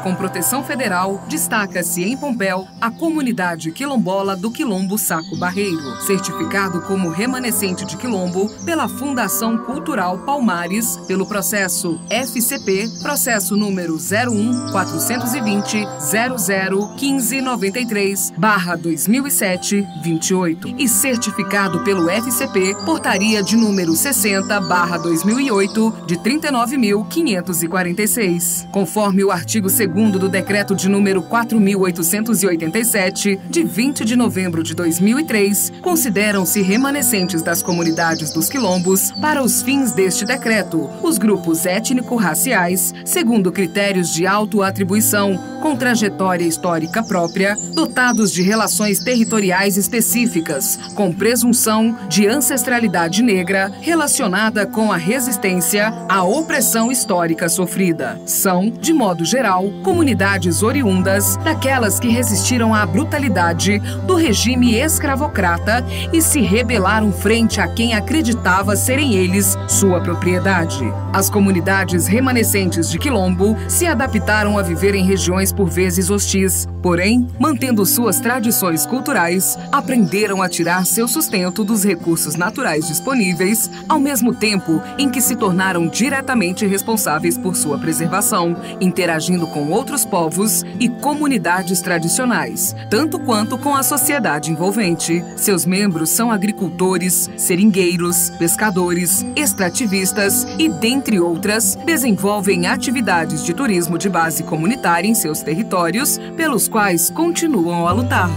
Com proteção federal, destaca-se em Pompéu a comunidade quilombola do Quilombo Saco Barreiro, certificado como remanescente de quilombo pela Fundação Cultural Palmares, pelo processo FCP, processo número 01-420-00-1593/2007-28, e certificado pelo FCP, portaria de número 60/2008, de 39.546. Conforme o artigo 2º do decreto de número 4.887, de 20 de novembro de 2003, consideram-se remanescentes das comunidades dos quilombos, para os fins deste decreto, os grupos étnico-raciais, segundo critérios de autoatribuição, com trajetória histórica própria, dotados de relações territoriais específicas, com presunção de ancestralidade negra relacionada com a resistência à opressão histórica sofrida. São, de modo geral, comunidades oriundas daquelas que resistiram à brutalidade do regime escravocrata e se rebelaram frente a quem acreditava serem eles sua propriedade. As comunidades remanescentes de quilombo se adaptaram a viver em regiões por vezes hostis, porém, mantendo suas tradições culturais, aprenderam a tirar seu sustento dos recursos naturais disponíveis, ao mesmo tempo em que se tornaram diretamente responsáveis por sua preservação, interagindo com outros povos e comunidades tradicionais, tanto quanto com a sociedade envolvente. Seus membros são agricultores, seringueiros, pescadores, extrativistas e, dentre outras, desenvolvem atividades de turismo de base comunitária em seus territórios, pelos quais continuam a lutar.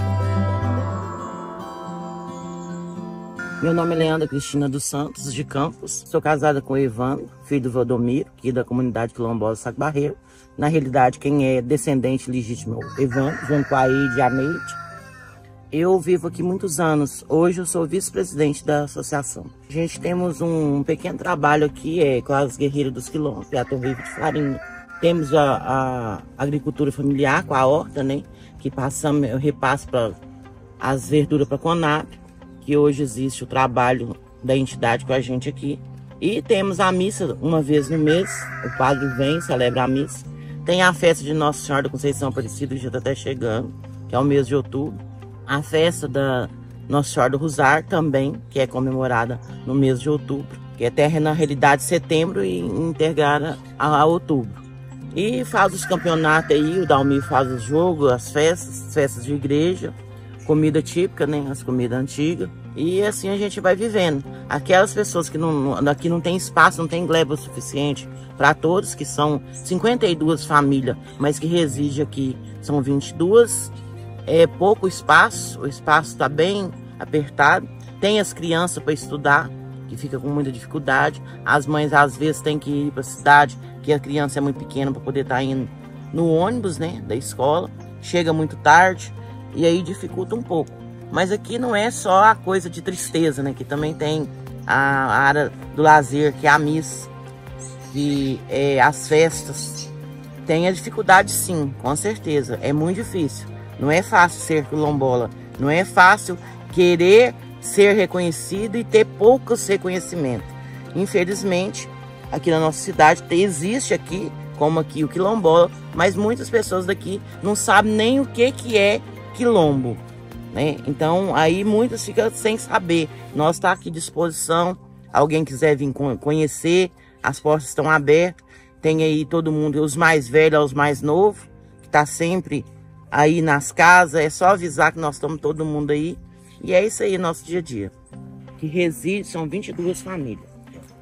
Meu nome é Leandra Cristina dos Santos, de Campos. Sou casada com o Evandro, filho do Valdomiro, aqui da comunidade quilombola Saco Barreiro. Na realidade, quem é descendente legítimo é o Evandro, junto com a Aide e a Neide. Eu vivo aqui muitos anos. Hoje eu sou vice-presidente da associação. A gente temos um pequeno trabalho aqui com as guerreiras dos quilombos, a Torre de Farinha. Temos a agricultura familiar com a horta, né? Que eu repasso as verduras para a Conab, que hoje existe o trabalho da entidade com a gente aqui. E temos a missa uma vez no mês, o padre vem, celebra a missa. Tem a festa de Nossa Senhora da Conceição Aparecida, que já está até chegando, que é o mês de outubro. A festa da Nossa Senhora do Rosário também, que é comemorada no mês de outubro, que é até na realidade setembro e integrada a outubro. E faz os campeonatos aí, o Dalmir faz os jogos, as festas de igreja, comida típica, né, as comidas antigas. E assim a gente vai vivendo. Aquelas pessoas que aqui não tem espaço, não tem gleba suficiente para todos, que são 52 famílias, mas que residem aqui são 22. É pouco espaço, o espaço está bem apertado. Tem as crianças para estudar, que fica com muita dificuldade. As mães às vezes têm que ir para a cidade, que a criança é muito pequena para poder estar indo no ônibus, né, da escola. Chega muito tarde e aí dificulta um pouco. Mas aqui não é só a coisa de tristeza, né, que também tem a área do lazer, que é a missa, e as festas. Tem a dificuldade sim, com certeza, é muito difícil. Não é fácil ser quilombola, não é fácil querer ser reconhecido e ter poucos reconhecimentos. Infelizmente, aqui na nossa cidade existe aqui, como aqui o quilombola, mas muitas pessoas daqui não sabem nem o que é quilombo, né? Então aí muitas ficam sem saber. Nós estamos aqui à disposição, alguém quiser vir conhecer, as portas estão abertas. Tem aí todo mundo, os mais velhos aos mais novos, que está sempre aí nas casas. É só avisar que nós estamos todo mundo aí. E é isso aí, nosso dia a dia. Que reside, são 22 famílias.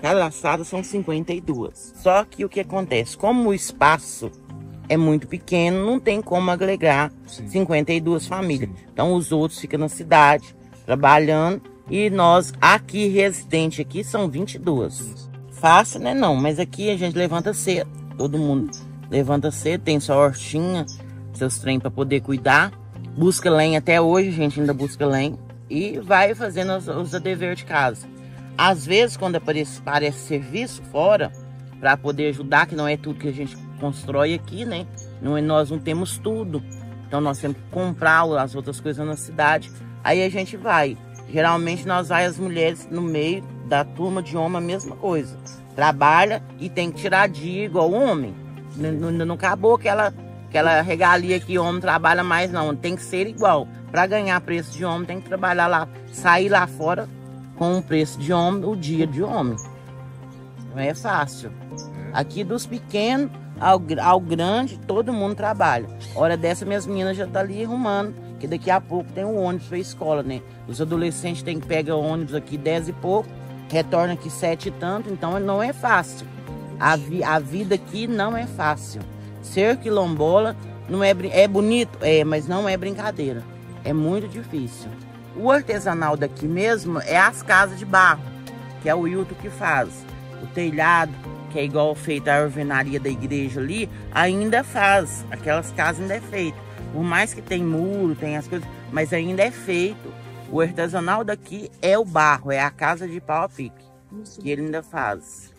Cadastradas são 52. Só que o que acontece? Como o espaço é muito pequeno, não tem como agregar 52 famílias. Então os outros ficam na cidade, trabalhando. E nós aqui, residente aqui, são 22. Fácil, né? Não, mas aqui a gente levanta cedo. Todo mundo levanta cedo, tem sua hortinha, seus trem para poder cuidar. Busca lenha até hoje, a gente ainda busca lenha. E vai fazendo os deveres de casa. Às vezes, quando aparece serviço fora, para poder ajudar, que não é tudo que a gente constrói aqui, né? Nós não temos tudo. Então nós temos que comprar as outras coisas na cidade. Aí a gente vai. Geralmente nós vai as mulheres no meio da turma de homem, a mesma coisa. Trabalha e tem que tirar dia igual o homem. Não acabou aquela regalia que homem trabalha mais, não. Tem que ser igual. Para ganhar preço de homem, tem que trabalhar lá, sair lá fora com o preço de homem, o dia de homem. Não é fácil. Aqui dos pequenos ao grande, todo mundo trabalha. Hora dessa, minhas meninas já estão ali arrumando, que daqui a pouco tem um ônibus para a escola, né? Os adolescentes têm que pegar o ônibus aqui 10 e pouco, retorna aqui 7 e tanto, então não é fácil. A vida aqui não é fácil. Ser quilombola não é bonito, mas não é brincadeira. É muito difícil. O artesanal daqui mesmo é as casas de barro, que é o Hilton que faz. O telhado, que é igual feita a alvenaria da igreja ali, ainda faz. Aquelas casas ainda é feito. Por mais que tem muro, tem as coisas, mas ainda é feito. O artesanal daqui é o barro, é a casa de pau a pique, que ele ainda faz.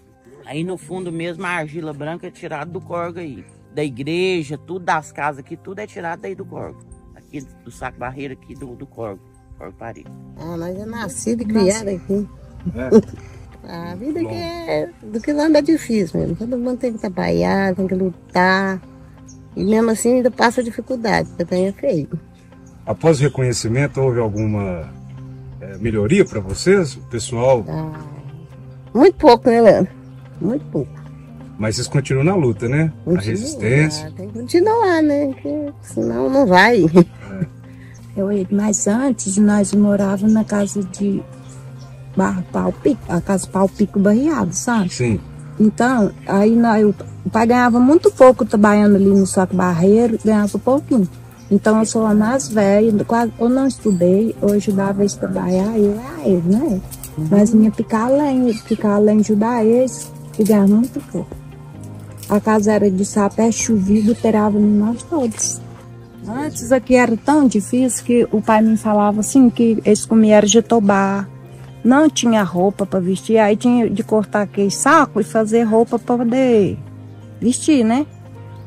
Aí no fundo mesmo a argila branca é tirada do corgo aí. Da igreja, tudo das casas aqui, tudo é tirado daí do corgo. Aqui do saco barreiro aqui do corgo. Corgo parede. Ah, nós é nascido e criado aqui. A vida aqui do quilombo é difícil mesmo. Todo mundo tem que trabalhar, tem que lutar. E mesmo assim ainda passa dificuldade, porque também é feio. Após o reconhecimento, houve alguma melhoria para vocês, o pessoal? Muito pouco, né, Leandro? Muito pouco. Mas vocês continuam na luta, né? A resistência. Tem que continuar, né? Porque senão não vai. Mas antes nós morávamos na casa de Barra Pau Pico, a casa Pau Pico Barreado, sabe? Sim. Então, aí o pai ganhava muito pouco trabalhando ali no saco barreiro, ganhava pouquinho. Então eu sou a mais velha, eu não estudei, eu ajudava eles a trabalhar, eu era eles, né? Mas minha ficar além de ajudar eles, e ganhava muito pouco. A casa era de sapé, chovido, terava em nós todos. Antes aqui era tão difícil que o pai me falava assim, que eles comiam jatobá, não tinha roupa para vestir, aí tinha de cortar aquele saco e fazer roupa para poder vestir, né?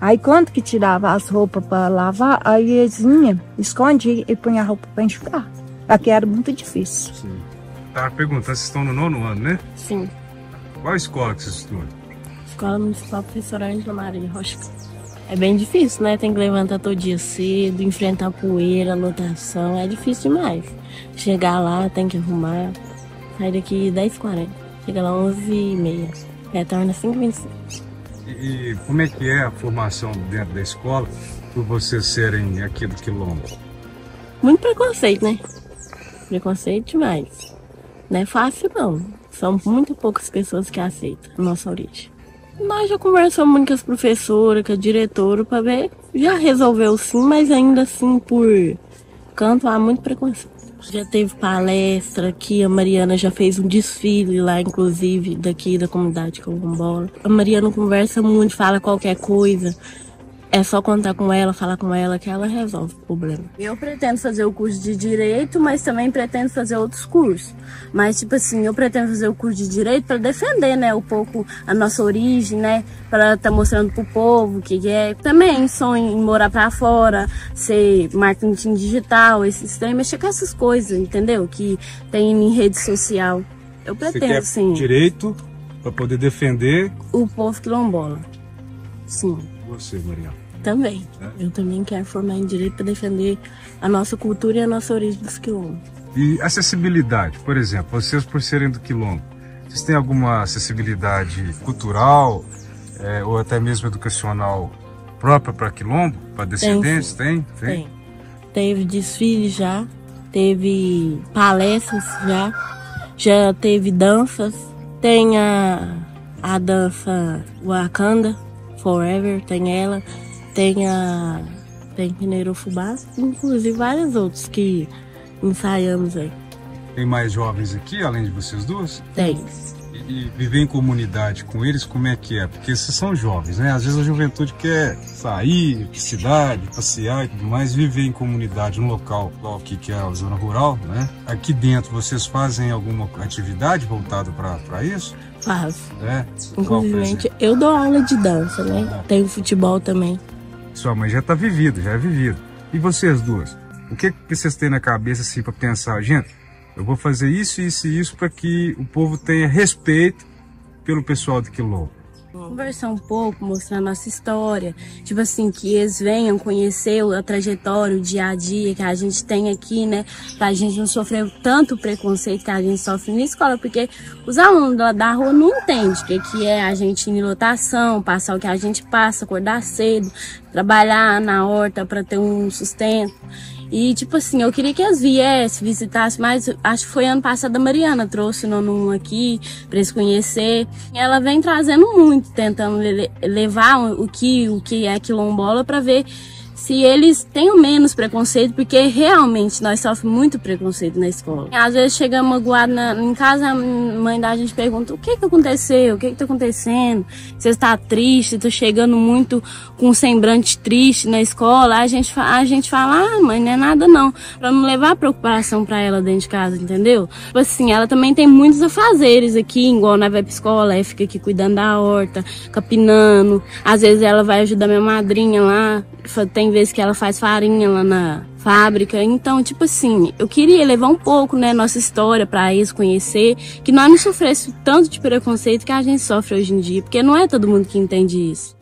Aí quando que tirava as roupas para lavar, aí eles vinham, escondia e punha a roupa para enxugar. Aqui era muito difícil. Sim. Tá perguntando, vocês estão no 9º ano, né? Sim. Qual escola que vocês estudam? Escola Municipal Professora Ângela Maria Rocha. É bem difícil, né? Tem que levantar todo dia cedo, enfrentar poeira, lotação. É difícil demais. Chegar lá, tem que arrumar. Sai daqui 10h40. Chega lá 11h30. Retorna 5h25. E como é que é a formação dentro da escola por vocês serem aqui do quilombo? Muito preconceito, né? Preconceito demais. Não é fácil, não. São muito poucas pessoas que aceitam a nossa origem. Nós já conversamos muito com as professoras, com a diretora, para ver. Já resolveu sim, mas ainda assim, por canto, há muito preconceito. Já teve palestra aqui, a Mariana já fez um desfile lá, inclusive, daqui da comunidade quilombola. A Mariana conversa muito, fala qualquer coisa. É só contar com ela, falar com ela, que ela resolve o problema. Eu pretendo fazer o curso de Direito, mas também pretendo fazer outros cursos. Mas, tipo assim, eu pretendo fazer o curso de Direito para defender, né, um pouco a nossa origem, né, para estar mostrando pro povo o que é. Também sonho em morar para fora, ser marketing digital, esses trem, mexer com essas coisas, entendeu? Que tem em rede social. Eu pretendo, você quer sim. Direito para poder defender o povo quilombola. Sim. Você, Mariana? Também. Eu também quero formar em Direito para defender a nossa cultura e a nossa origem dos quilombos. E acessibilidade, por exemplo, vocês por serem do quilombo, vocês têm alguma acessibilidade cultural ou até mesmo educacional própria para quilombo, para descendentes? Tem? Teve desfile já, teve palestras já teve danças, tem a dança Wakanda Forever, tem ela, tem Mineiro-Fubá, inclusive vários outros que ensaiamos aí. Tem mais jovens aqui, além de vocês duas? Tem. E viver em comunidade com eles, como é que é? Porque vocês são jovens, né? Às vezes a juventude quer sair, cidade, passear e tudo mais, viver em comunidade, no local aqui que é a zona rural, né? Aqui dentro vocês fazem alguma atividade voltada para isso? Faço. Inclusive, eu dou aula de dança, né? Tenho futebol também. Sua mãe já é vivida. E vocês duas? O que vocês têm na cabeça assim para pensar? Gente, eu vou fazer isso, isso e isso para que o povo tenha respeito pelo pessoal do quilombo. Conversar um pouco, mostrar a nossa história, tipo assim, que eles venham conhecer a trajetória, o dia a dia que a gente tem aqui, né, pra gente não sofrer tanto preconceito que a gente sofre na escola, porque os alunos da rua não entendem o que é a gente ir em lotação, passar o que a gente passa, acordar cedo, trabalhar na horta para ter um sustento. E, tipo assim, eu queria que eles viessem, visitassem, mas acho que foi ano passado a Mariana trouxe o Nono aqui para eles conhecer. Ela vem trazendo muito, tentando levar o que é quilombola para ver se eles têm menos preconceito, porque realmente nós sofremos muito preconceito na escola. Às vezes chegamos magoados em casa, a mãe da gente pergunta: o que aconteceu? O que tá acontecendo? Você está triste? Tô chegando muito com um semblante triste na escola. A gente fala: ah, mãe, não é nada não. Pra não levar preocupação pra ela dentro de casa, entendeu? Tipo assim, ela também tem muitos afazeres aqui, igual nós vai pra escola, ela fica aqui cuidando da horta, capinando. Às vezes ela vai ajudar minha madrinha lá, tem vezes que ela faz farinha lá na fábrica. Então, tipo assim, eu queria levar um pouco, né, nossa história para eles conhecer, que nós não sofrêssemos tanto de preconceito que a gente sofre hoje em dia, porque não é todo mundo que entende isso.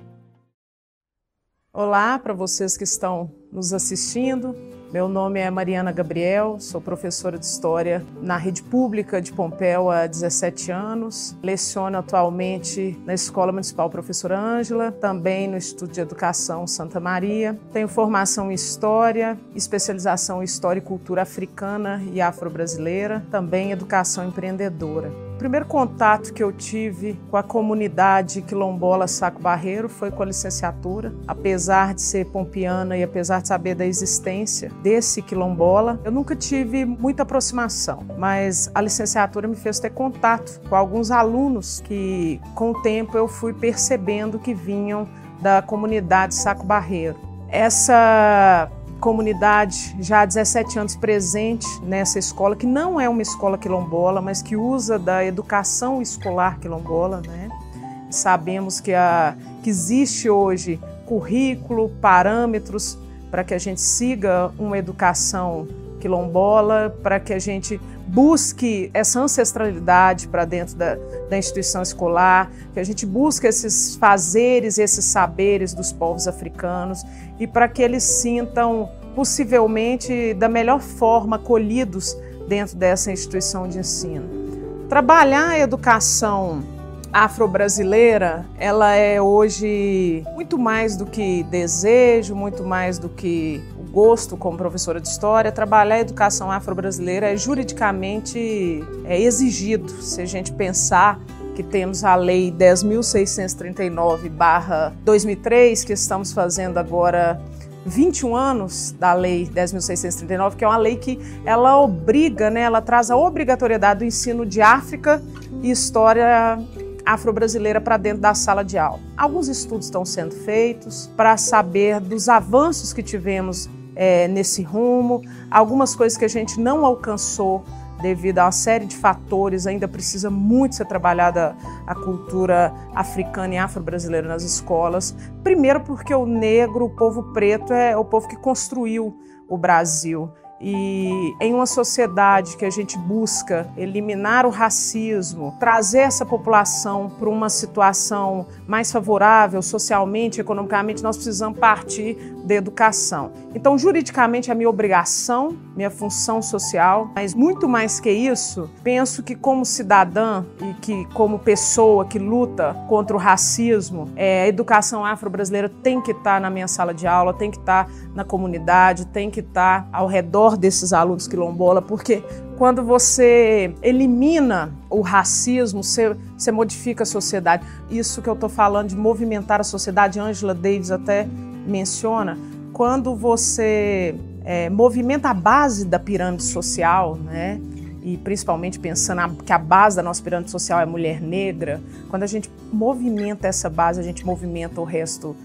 Olá para vocês que estão nos assistindo. Meu nome é Mariana Gabriel, sou professora de História na rede pública de Pompéu há 17 anos. Leciono atualmente na Escola Municipal Professora Ângela, também no Instituto de Educação Santa Maria. Tenho formação em História, especialização em História e Cultura Africana e Afro-Brasileira, também Educação Empreendedora. O primeiro contato que eu tive com a comunidade quilombola Saco Barreiro foi com a licenciatura. Apesar de ser pompiana e apesar de saber da existência desse quilombola, eu nunca tive muita aproximação, mas a licenciatura me fez ter contato com alguns alunos que, com o tempo, eu fui percebendo que vinham da comunidade Saco Barreiro. Essa comunidade já há 17 anos presente nessa escola, que não é uma escola quilombola, mas que usa da educação escolar quilombola, né? Sabemos que existe hoje currículo, parâmetros para que a gente siga uma educação quilombola, para que a gente busque essa ancestralidade para dentro da instituição escolar, que a gente busque esses fazeres, esses saberes dos povos africanos e para que eles sintam possivelmente da melhor forma acolhidos dentro dessa instituição de ensino. Trabalhar a educação afro-brasileira, ela é hoje muito mais do que desejo, muito mais do que o gosto como professora de história. Trabalhar a educação afro-brasileira é juridicamente exigido. Se a gente pensar que temos a Lei 10.639/2003, que estamos fazendo agora 21 anos da Lei 10.639, que é uma lei que ela obriga, né, ela traz a obrigatoriedade do ensino de África e história afro-brasileira para dentro da sala de aula. Alguns estudos estão sendo feitos para saber dos avanços que tivemos nesse rumo, algumas coisas que a gente não alcançou devido a uma série de fatores, ainda precisa muito ser trabalhada a cultura africana e afro-brasileira nas escolas. Primeiro porque o negro, o povo preto, é o povo que construiu o Brasil. E em uma sociedade que a gente busca eliminar o racismo, trazer essa população para uma situação mais favorável socialmente, economicamente, nós precisamos partir da educação. Então, juridicamente, é minha obrigação, minha função social, mas muito mais que isso, penso que como cidadã e que como pessoa que luta contra o racismo, a educação afro-brasileira tem que estar na minha sala de aula, tem que estar na comunidade, tem que estar ao redor desses alunos quilombola, porque quando você elimina o racismo, você modifica a sociedade. Isso que eu estou falando de movimentar a sociedade, Angela Davis até menciona, quando você movimenta a base da pirâmide social, né? E principalmente pensando que a base da nossa pirâmide social é a mulher negra, quando a gente movimenta essa base, a gente movimenta o resto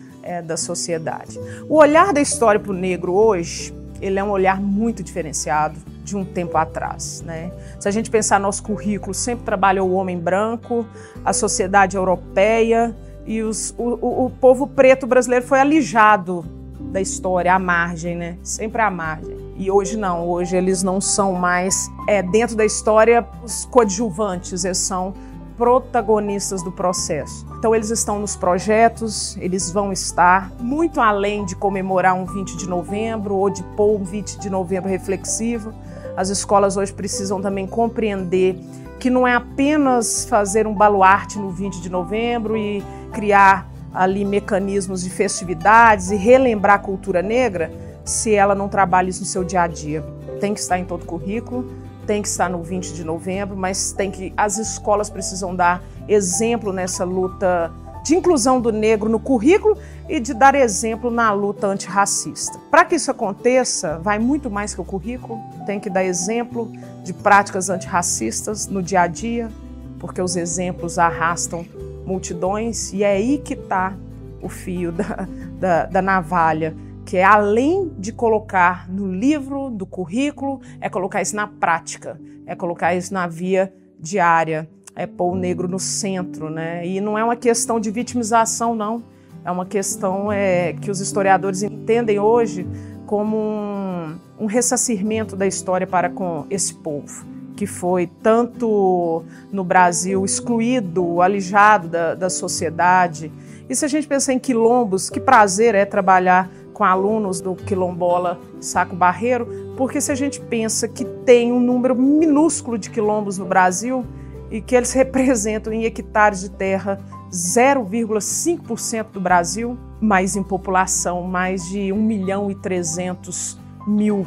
da sociedade. O olhar da história para o negro hoje, ele é um olhar muito diferenciado de um tempo atrás, né? Se a gente pensar nosso currículo, sempre trabalhou o homem branco, a sociedade europeia e o povo preto brasileiro foi alijado da história, à margem, né? Sempre à margem. E hoje não, hoje eles não são mais dentro da história os coadjuvantes, eles são protagonistas do processo. Então eles estão nos projetos, eles vão estar muito além de comemorar um 20 de novembro ou de pôr um 20 de novembro reflexivo. As escolas hoje precisam também compreender que não é apenas fazer um baluarte no 20 de novembro e criar ali mecanismos de festividades e relembrar a cultura negra se ela não trabalha isso no seu dia a dia. Tem que estar em todo o currículo, tem que estar no 20 de novembro, mas as escolas precisam dar exemplo nessa luta de inclusão do negro no currículo e de dar exemplo na luta antirracista. Para que isso aconteça, vai muito mais que o currículo, tem que dar exemplo de práticas antirracistas no dia a dia, porque os exemplos arrastam multidões, e é aí que está o fio da navalha, que é além de colocar no livro, do currículo, é colocar isso na prática, é colocar isso na via diária, é pôr o negro no centro, né? E não é uma questão de vitimização, não. É uma questão que os historiadores entendem hoje como um ressarcimento da história para com esse povo, que foi tanto no Brasil excluído, alijado da sociedade. E se a gente pensar em quilombos, que prazer é trabalhar com alunos do quilombola Saco Barreiro, porque se a gente pensa que tem um número minúsculo de quilombos no Brasil e que eles representam em hectares de terra 0,5% do Brasil, mas em população mais de 1.300.000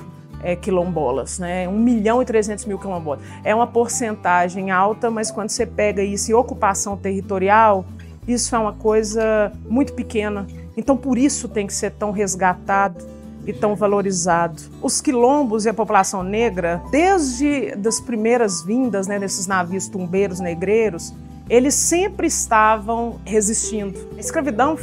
quilombolas, né? 1.300.000 quilombolas. É uma porcentagem alta, mas quando você pega isso em ocupação territorial, isso é uma coisa muito pequena. Então, por isso tem que ser tão resgatado e tão valorizado. Os quilombos e a população negra, desde as primeiras vindas, né, desses navios tumbeiros negreiros, eles sempre estavam resistindo. A escravidão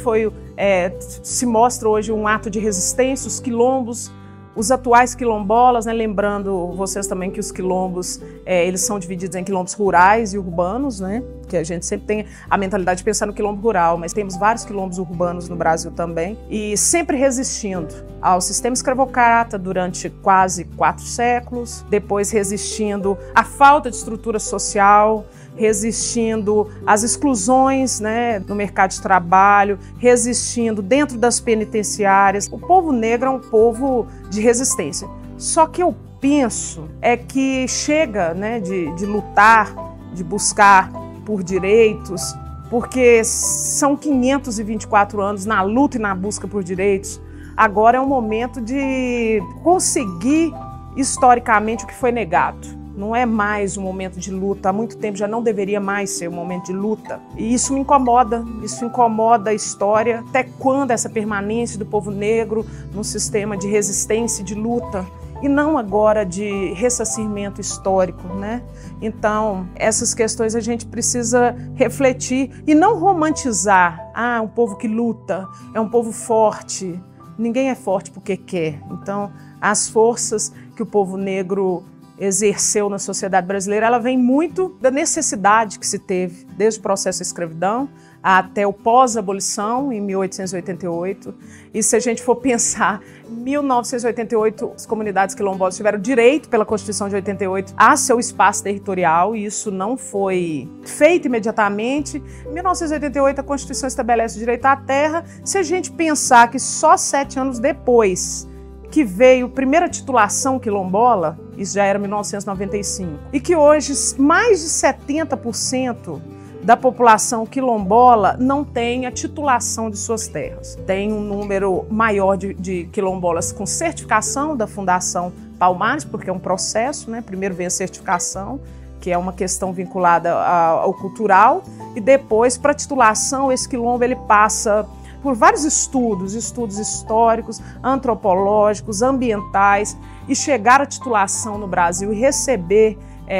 se mostra hoje um ato de resistência. Os quilombos, os atuais quilombolas, né, lembrando vocês também que os quilombos, eles são divididos em quilombos rurais e urbanos, né, que a gente sempre tem a mentalidade de pensar no quilombo rural, mas temos vários quilombos urbanos no Brasil também, e sempre resistindo ao sistema escravocrata durante quase 4 séculos, depois resistindo à falta de estrutura social, resistindo às exclusões, né, no mercado de trabalho, resistindo dentro das penitenciárias. O povo negro é um povo de resistência. Só que eu penso que chega, né, de lutar, de buscar por direitos, porque são 524 anos na luta e na busca por direitos. Agora é um momento de conseguir historicamente o que foi negado. Não é mais um momento de luta, há muito tempo já não deveria mais ser um momento de luta. E isso me incomoda, isso incomoda a história. Até quando essa permanência do povo negro num sistema de resistência e de luta? E não agora de ressarcimento histórico, né? Então, essas questões a gente precisa refletir e não romantizar. Um povo que luta, é um povo forte. Ninguém é forte porque quer. Então, as forças que o povo negro exerceu na sociedade brasileira, ela vem muito da necessidade que se teve, desde o processo da escravidão até o pós-abolição, em 1888. E se a gente for pensar, em 1988, as comunidades quilombolas tiveram direito, pela Constituição de 88, a seu espaço territorial, e isso não foi feito imediatamente. Em 1988, a Constituição estabelece o direito à terra. Se a gente pensar que só 7 anos depois que veio a primeira titulação quilombola, isso já era 1995, e que hoje mais de 70% da população quilombola não tem a titulação de suas terras. Tem um número maior de quilombolas com certificação da Fundação Palmares, porque é um processo, né? Primeiro vem a certificação, que é uma questão vinculada ao cultural, e depois, para a titulação, esse quilombo ele passa por vários estudos históricos, antropológicos, ambientais, e chegar à titulação no Brasil e receber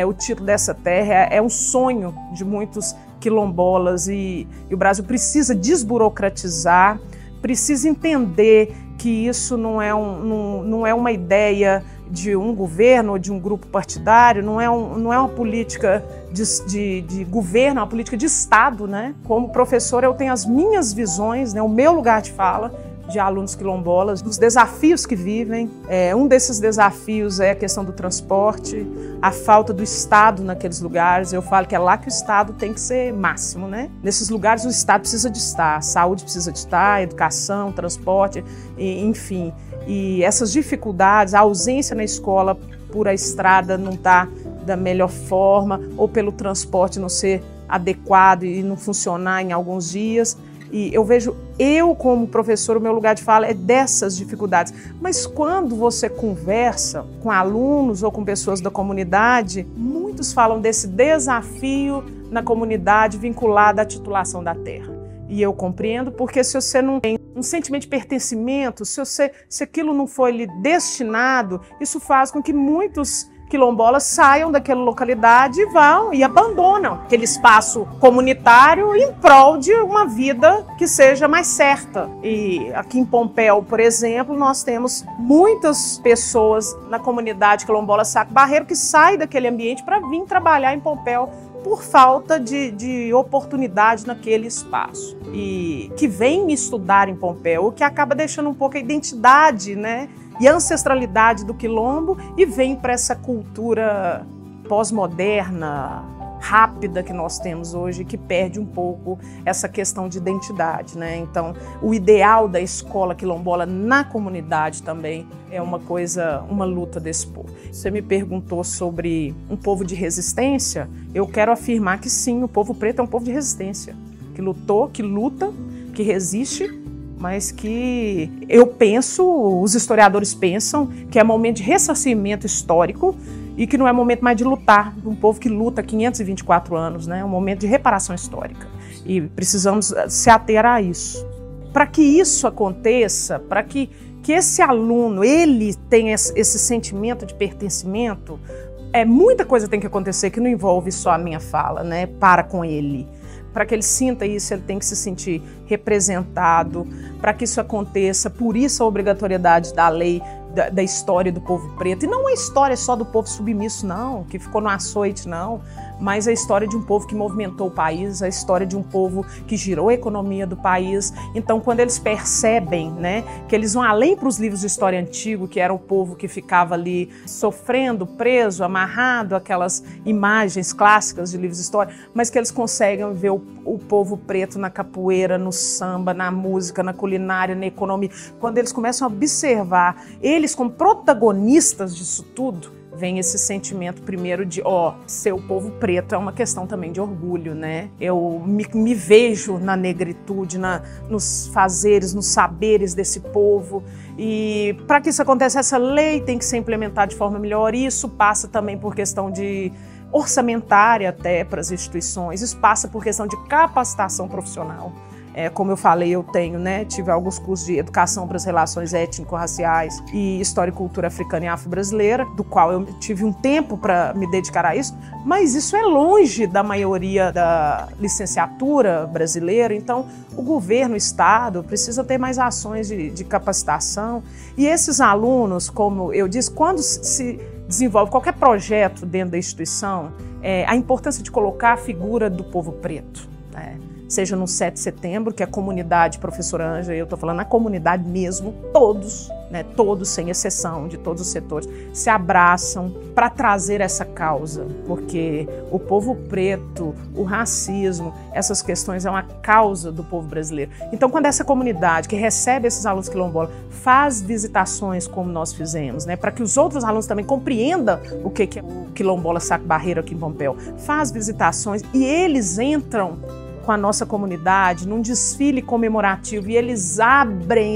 o título dessa terra é um sonho de muitos quilombolas, e o Brasil precisa desburocratizar, precisa entender que isso não é uma ideia de um governo ou de um grupo partidário, não é uma política de governo, é uma política de Estado, né? Como professor, eu tenho as minhas visões, né? O meu lugar de fala, de alunos quilombolas, dos desafios que vivem. Um desses desafios é a questão do transporte, a falta do Estado naqueles lugares. Eu falo que é lá que o Estado tem que ser máximo, né? Nesses lugares o Estado precisa de estar, a saúde precisa de estar, a educação, transporte, enfim. E essas dificuldades, a ausência na escola por a estrada não estar da melhor forma, ou pelo transporte não ser adequado e não funcionar em alguns dias. E eu vejo, como professor, o meu lugar de fala é dessas dificuldades. Mas quando você conversa com alunos ou com pessoas da comunidade, muitos falam desse desafio na comunidade vinculado à titulação da terra. E eu compreendo, porque se você não tem um sentimento de pertencimento, se aquilo não foi lhe destinado, isso faz com que muitos quilombolas saiam daquela localidade e vão e abandonam aquele espaço comunitário em prol de uma vida que seja mais certa. E aqui em Pompéu, por exemplo, nós temos muitas pessoas na comunidade quilombola Saco Barreiro que saem daquele ambiente para vir trabalhar em Pompéu por falta de oportunidade naquele espaço. E que vem estudar em Pompéu, o que acaba deixando um pouco a identidade, né, e a ancestralidade do quilombo, e vem para essa cultura pós-moderna, rápida que nós temos hoje, que perde um pouco essa questão de identidade, né? Então, o ideal da escola quilombola na comunidade também é uma luta desse povo. Você me perguntou sobre um povo de resistência, eu quero afirmar que sim, o povo preto é um povo de resistência, que lutou, que luta, que resiste, mas que os historiadores pensam que é momento de ressarcimento histórico e que não é momento mais de lutar, de um povo que luta há 524 anos, né? É um momento de reparação histórica e precisamos se ater a isso. Para que isso aconteça, para que esse aluno ele tenha esse sentimento de pertencimento, muita coisa tem que acontecer que não envolve só a minha fala, né? Para com ele. Para que ele sinta isso, ele tem que se sentir representado. Para que isso aconteça, por isso a obrigatoriedade da lei, da história do povo preto. E não a história só do povo submisso, não, que ficou no açoite, não. Mas a história de um povo que movimentou o país, a história de um povo que girou a economia do país. Então, quando eles percebem, né, que eles vão além para os livros de história antigo, que era o povo que ficava ali sofrendo, preso, amarrado, aquelas imagens clássicas de livros de história, mas que eles conseguem ver o povo preto na capoeira, no samba, na música, na culinária, na economia. Quando eles começam a observar eles como protagonistas disso tudo, vem esse sentimento primeiro de, ser o povo preto é uma questão também de orgulho, né? Eu me vejo na negritude, nos fazeres, nos saberes desse povo. E para que isso aconteça, essa lei tem que ser implementada de forma melhor. E isso passa também por questão de orçamentária até para as instituições. Isso passa por questão de capacitação profissional. Como eu falei, eu tive alguns cursos de educação para as relações étnico-raciais e história e cultura africana e afro-brasileira, do qual eu tive um tempo para me dedicar a isso, mas isso é longe da maioria da licenciatura brasileira. Então, o governo, o Estado, precisa ter mais ações de capacitação. E esses alunos, como eu disse, quando se desenvolve qualquer projeto dentro da instituição, a importância de colocar a figura do povo preto, né? Seja no 7 de setembro, que a comunidade, professora Ângela, eu estou falando a comunidade mesmo, todos, né, todos sem exceção, de todos os setores, se abraçam para trazer essa causa, porque o povo preto, o racismo, essas questões é uma causa do povo brasileiro. Então, quando essa comunidade que recebe esses alunos quilombolas faz visitações como nós fizemos, né, para que os outros alunos também compreendam o que é o quilombola Saco Barreiro aqui em Pompéu, faz visitações e eles entram com a nossa comunidade num desfile comemorativo e eles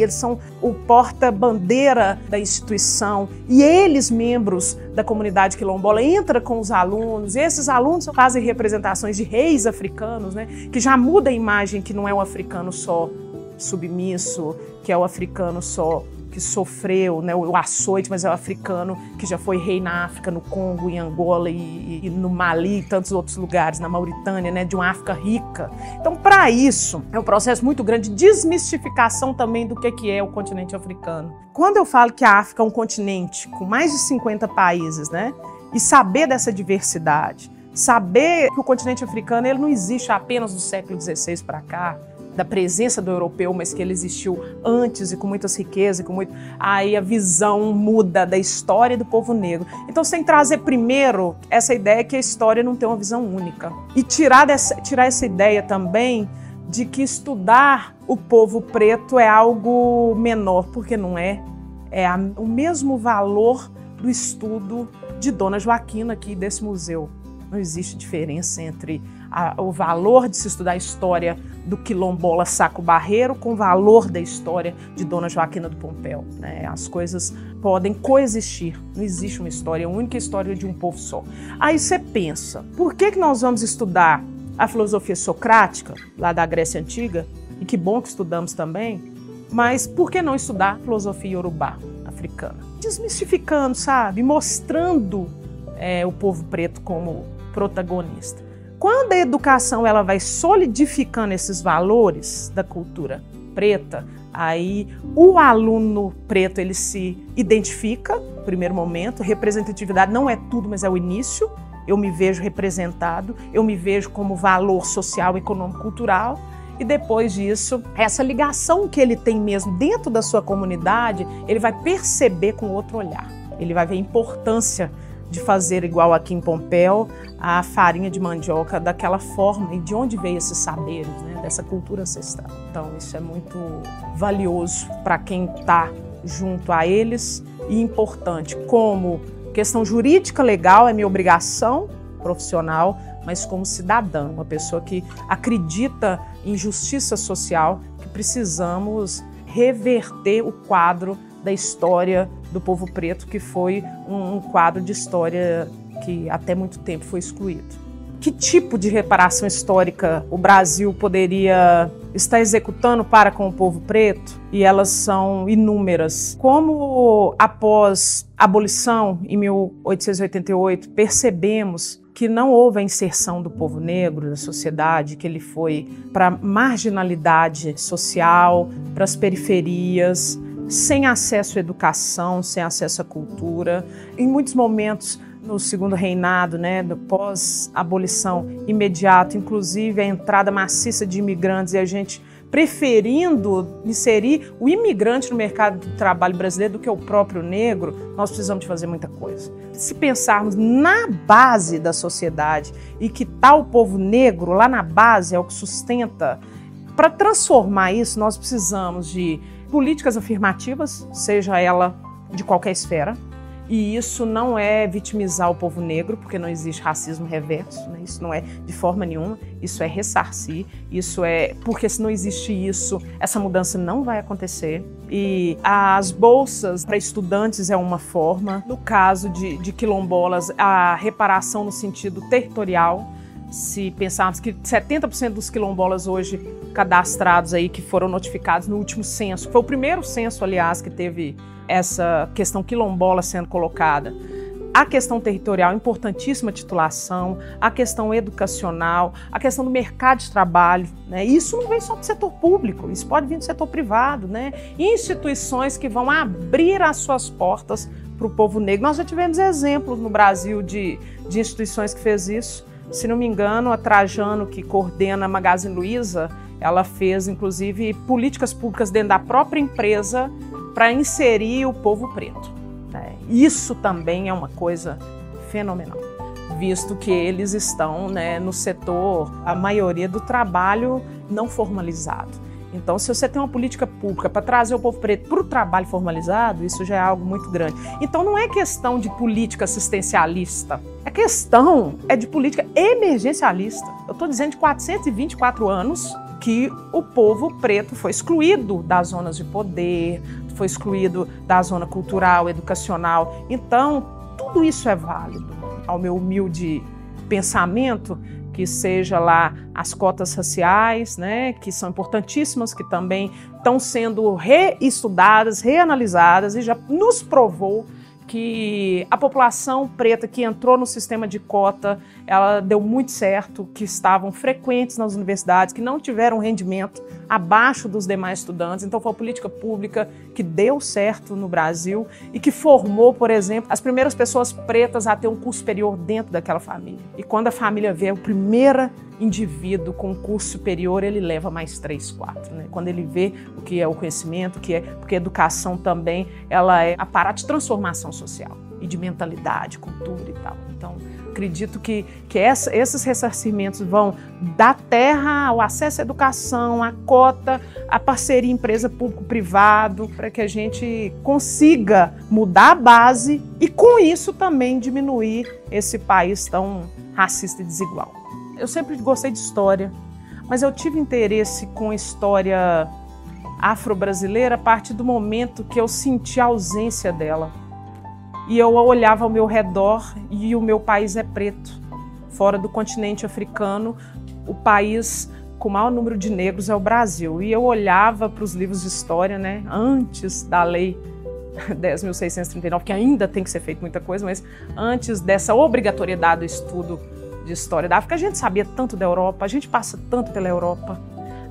são o porta-bandeira da instituição e eles, membros da comunidade quilombola, entram com os alunos e esses alunos fazem representações de reis africanos, né, que já muda a imagem que não é o africano só submisso, que é o africano só que sofreu, né, o açoite, mas é o africano que já foi rei na África, no Congo, em Angola e no Mali e tantos outros lugares, na Mauritânia, né, de uma África rica. Então, para isso, é um processo muito grande de desmistificação também do que é o continente africano. Quando eu falo que a África é um continente com mais de 50 países, né, e saber dessa diversidade, saber que o continente africano ele não existe apenas do século XVI para cá, da presença do europeu, mas que ele existiu antes e com muitas riquezas, aí a visão muda da história do povo negro. Então você tem que trazer primeiro essa ideia que a história não tem uma visão única. E tirar essa ideia também de que estudar o povo preto é algo menor, porque não é. É o mesmo valor do estudo de Dona Joaquina aqui desse museu. Não existe diferença entre o valor de se estudar a história do quilombola Saco Barreiro com o valor da história de Dona Joaquina do Pompéu, né? As coisas podem coexistir. Não existe uma história única, a história de um povo só. Aí você pensa, por que nós vamos estudar a filosofia socrática, lá da Grécia Antiga, e que bom que estudamos também, mas por que não estudar a filosofia iorubá, africana? Desmistificando, sabe? Mostrando o povo preto como protagonista. Quando a educação ela vai solidificando esses valores da cultura preta, aí o aluno preto ele se identifica, no primeiro momento, representatividade não é tudo, mas é o início, eu me vejo representado, eu me vejo como valor social, econômico, cultural, e depois disso, essa ligação que ele tem mesmo dentro da sua comunidade, ele vai perceber com outro olhar, ele vai ver a importância de fazer igual aqui em Pompéu, a farinha de mandioca daquela forma e de onde veio esses saberes, né, dessa cultura ancestral. Então isso é muito valioso para quem está junto a eles e importante como questão jurídica legal, é minha obrigação profissional, mas como cidadã, uma pessoa que acredita em justiça social, que precisamos reverter o quadro da história do povo preto, que foi um quadro de história que até muito tempo foi excluído. Que tipo de reparação histórica o Brasil poderia estar executando para com o povo preto? E elas são inúmeras. Como após a abolição, em 1888, percebemos que não houve a inserção do povo negro na sociedade, que ele foi para a marginalidade social, para as periferias, sem acesso à educação, sem acesso à cultura. Em muitos momentos, no segundo reinado, né, do pós-abolição imediato, inclusive a entrada maciça de imigrantes e a gente preferindo inserir o imigrante no mercado de trabalho brasileiro do que o próprio negro, nós precisamos de fazer muita coisa. Se pensarmos na base da sociedade e que está o povo negro lá na base, é o que sustenta, para transformar isso, nós precisamos de políticas afirmativas, seja ela de qualquer esfera, e isso não é vitimizar o povo negro, porque não existe racismo reverso, né? Isso não é de forma nenhuma, isso é ressarcir, isso é porque se não existe isso, essa mudança não vai acontecer. E as bolsas para estudantes é uma forma, no caso de quilombolas, a reparação no sentido territorial. Se pensarmos que 70% dos quilombolas hoje cadastrados aí, que foram notificados no último censo, foi o primeiro censo, aliás, que teve essa questão quilombola sendo colocada. A questão territorial, importantíssima titulação, a questão educacional, a questão do mercado de trabalho, né? Isso não vem só do setor público, isso pode vir do setor privado, né? Instituições que vão abrir as suas portas para o povo negro. Nós já tivemos exemplos no Brasil de instituições que fez isso. Se não me engano, a Trajano, que coordena a Magazine Luiza, ela fez, inclusive, políticas públicas dentro da própria empresa para inserir o povo preto. Né? Isso também é uma coisa fenomenal, visto que eles estão, né, no setor, a maioria do trabalho não formalizado. Então, se você tem uma política pública para trazer o povo preto para o trabalho formalizado, isso já é algo muito grande. Então, não é questão de política assistencialista, a questão é de política emergencialista. Eu estou dizendo de 424 anos que o povo preto foi excluído das zonas de poder, foi excluído da zona cultural, educacional. Então, tudo isso é válido, ao meu humilde pensamento, que seja lá as cotas raciais, né, que são importantíssimas, que também estão sendo reestudadas, reanalisadas e já nos provou que a população preta que entrou no sistema de cota, ela deu muito certo, que estavam frequentes nas universidades, que não tiveram rendimento abaixo dos demais estudantes. Então foi uma política pública que deu certo no Brasil e que formou, por exemplo, as primeiras pessoas pretas a ter um curso superior dentro daquela família. E quando a família vê o primeiro indivíduo com curso superior, ele leva mais 3, 4, né? Quando ele vê o que é o conhecimento, porque a educação também, ela é aparato de transformação social e de mentalidade, cultura e tal. Então, acredito que esses ressarcimentos vão da terra ao acesso à educação, à cota, à parceria empresa público-privado, para que a gente consiga mudar a base e, com isso, também diminuir esse país tão racista e desigual. Eu sempre gostei de história, mas eu tive interesse com história afro-brasileira a partir do momento que eu senti a ausência dela. E eu olhava ao meu redor e o meu país é preto. Fora do continente africano, o país com o maior número de negros é o Brasil. E eu olhava para os livros de história, né, antes da lei 10.639, que ainda tem que ser feita muita coisa, mas antes dessa obrigatoriedade do estudo de história da África, a gente sabia tanto da Europa, a gente passa tanto pela Europa,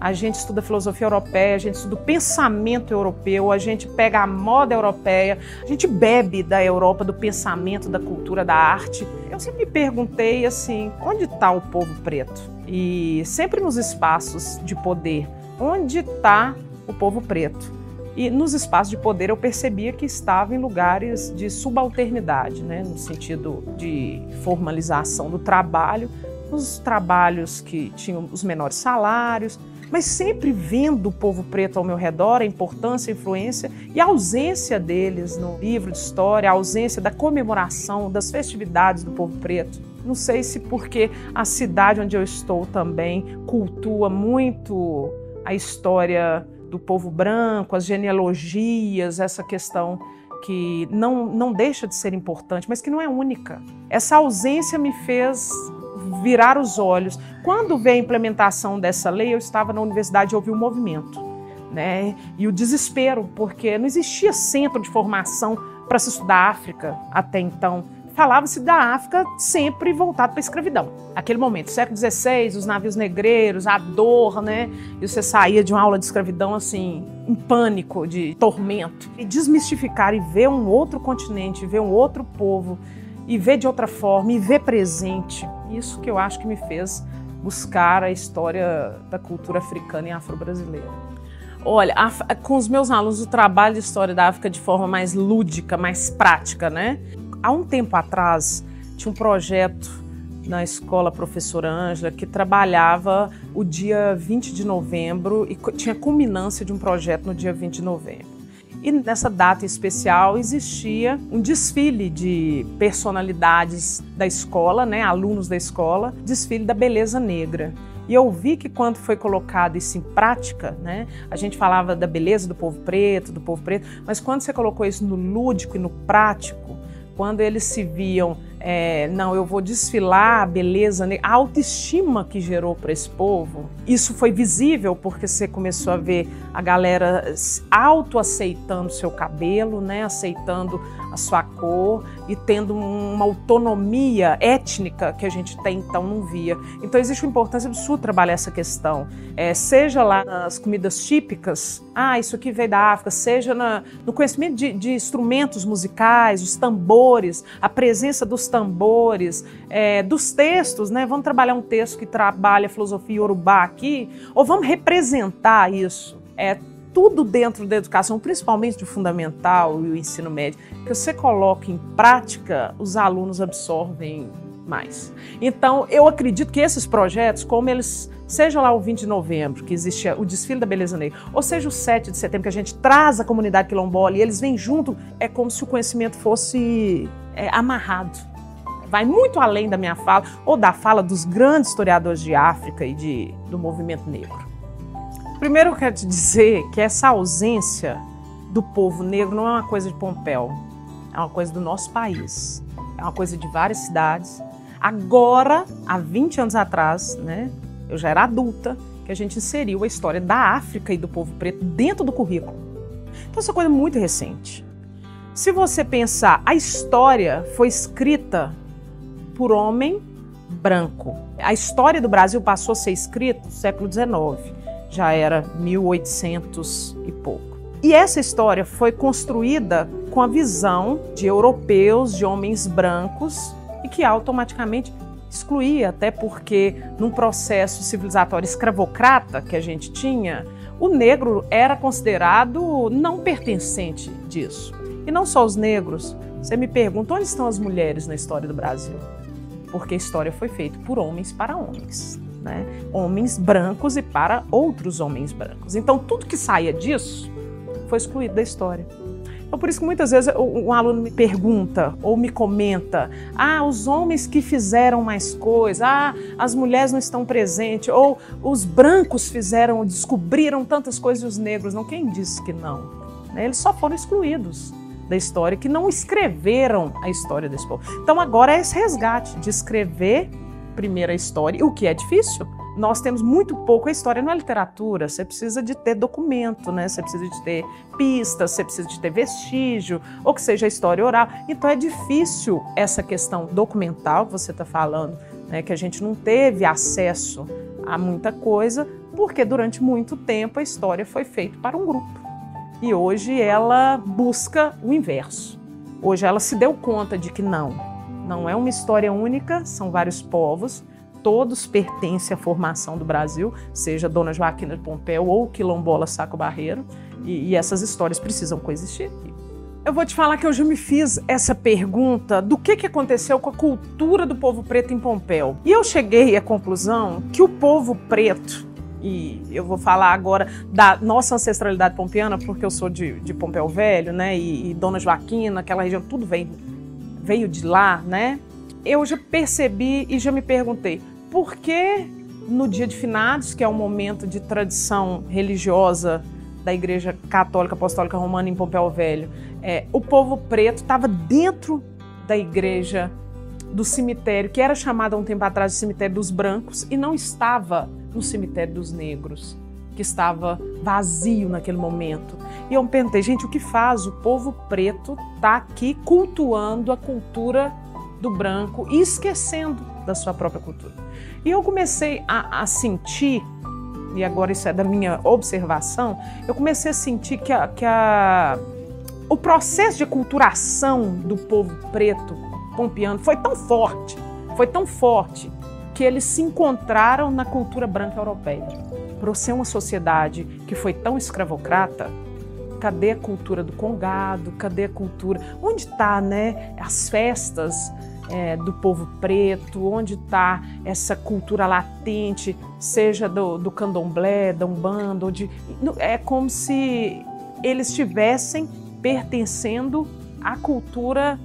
a gente estuda filosofia europeia, a gente estuda o pensamento europeu, a gente pega a moda europeia, a gente bebe da Europa, do pensamento, da cultura, da arte. Eu sempre me perguntei assim, onde está o povo preto? E sempre nos espaços de poder, onde está o povo preto? E nos espaços de poder eu percebia que estava em lugares de subalternidade, né? No sentido de formalização do trabalho, nos trabalhos que tinham os menores salários, mas sempre vendo o povo preto ao meu redor, a importância, a influência e a ausência deles no livro de história, a ausência da comemoração, das festividades do povo preto. Não sei se porque a cidade onde eu estou também cultua muito a história do povo branco, as genealogias, essa questão que não deixa de ser importante, mas que não é única. Essa ausência me fez virar os olhos. Quando veio a implementação dessa lei, eu estava na universidade e ouvi o movimento, né? E o desespero, porque não existia centro de formação para se estudar África até então. Falava-se da África sempre voltado para a escravidão. Aquele momento, século XVI, os navios negreiros, a dor, né? E você saía de uma aula de escravidão assim, em pânico, de tormento. E desmistificar e ver um outro continente, ver um outro povo, e ver de outra forma, e ver presente. Isso que eu acho que me fez buscar a história da cultura africana e afro-brasileira. Olha, com os meus alunos, o trabalho de história da África de forma mais lúdica, mais prática, né? Há um tempo atrás, tinha um projeto na escola Professora Ângela que trabalhava o dia 20 de novembro e tinha culminância de um projeto no dia 20 de novembro. E nessa data especial existia um desfile de personalidades da escola, né, alunos da escola, desfile da beleza negra. E eu vi que quando foi colocado isso em prática, né, a gente falava da beleza do povo preto, mas quando você colocou isso no lúdico e no prático, quando eles se viam, não, eu vou desfilar a beleza, a autoestima que gerou para esse povo, isso foi visível porque você começou a ver a galera autoaceitando o seu cabelo, né, aceitando a sua cor e tendo uma autonomia étnica que a gente até então não via. Então existe uma importância absurda trabalhar essa questão, seja lá nas comidas típicas, isso aqui veio da África, seja no conhecimento de instrumentos musicais, os tambores, a presença dos tambores, dos textos, né? Vamos trabalhar um texto que trabalha a filosofia iorubá aqui, ou vamos representar isso. Tudo dentro da educação, principalmente do fundamental e o ensino médio, que você coloca em prática, os alunos absorvem mais. Então, eu acredito que esses projetos, como eles, seja lá o 20 de novembro, que existe o desfile da beleza negra, ou seja o 7 de setembro, que a gente traz a comunidade quilombola e eles vêm junto, é como se o conhecimento fosse amarrado. Vai muito além da minha fala, ou da fala dos grandes historiadores de África e do movimento negro. Primeiro eu quero te dizer que essa ausência do povo negro não é uma coisa de Pompéu, é uma coisa do nosso país, é uma coisa de várias cidades. Agora, há 20 anos atrás, né, eu já era adulta, que a gente inseriu a história da África e do povo preto dentro do currículo. Então essa coisa é muito recente. Se você pensar, a história foi escrita por homem branco. A história do Brasil passou a ser escrita no século XIX, já era 1800 e pouco. E essa história foi construída com a visão de europeus, de homens brancos, e que automaticamente excluía, até porque num processo civilizatório escravocrata que a gente tinha, o negro era considerado não pertencente disso. E não só os negros. Você me pergunta, onde estão as mulheres na história do Brasil? Porque a história foi feita por homens para homens, né? Homens brancos e para outros homens brancos. Então, tudo que saía disso foi excluído da história. Então, por isso que muitas vezes um aluno me pergunta ou me comenta: os homens que fizeram mais coisas, as mulheres não estão presentes, ou os brancos descobriram tantas coisas e os negros não. Quem disse que não? Eles só foram excluídos da história, que não escreveram a história desse povo. Então agora é esse resgate de escrever primeiro a história, o que é difícil. Nós temos muito pouco, a história não é literatura, você precisa de ter documento, né? Você precisa de ter pistas, você precisa de ter vestígio, ou que seja a história oral. Então é difícil essa questão documental que você está falando, né? Que a gente não teve acesso a muita coisa, porque durante muito tempo a história foi feita para um grupo. E hoje ela busca o inverso. Hoje ela se deu conta de que não é uma história única, são vários povos, todos pertencem à formação do Brasil, seja Dona Joaquina de Pompeu ou Quilombola Saco Barreiro, e essas histórias precisam coexistir. Eu vou te falar que eu já me fiz essa pergunta do que aconteceu com a cultura do povo preto em Pompéu. E eu cheguei à conclusão que o povo preto, e eu vou falar agora da nossa ancestralidade pompeana, porque eu sou de Pompéu Velho, né? E Dona Joaquina, aquela região, tudo veio de lá, né? Eu já percebi e já me perguntei, por que no dia de finados, que é um momento de tradição religiosa da Igreja Católica Apostólica Romana em Pompéu Velho, o povo preto estava dentro da igreja do cemitério, que era chamado há um tempo atrás de cemitério dos brancos, e não estava no cemitério dos negros, que estava vazio naquele momento. E eu me perguntei, gente, o que faz o povo preto estar aqui cultuando a cultura do branco e esquecendo da sua própria cultura? E eu comecei a sentir, e agora isso é da minha observação, eu comecei a sentir que o processo de aculturação do povo preto pompeano foi tão forte, que eles se encontraram na cultura branca europeia. Por ser uma sociedade que foi tão escravocrata, cadê a cultura do congado? Cadê a cultura? Onde está, né, as festas do povo preto? Onde está essa cultura latente, seja do candomblé, da umbanda? É como se eles estivessem pertencendo à cultura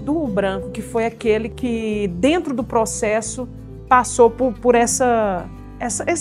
do branco, que foi aquele que, dentro do processo, passou por essa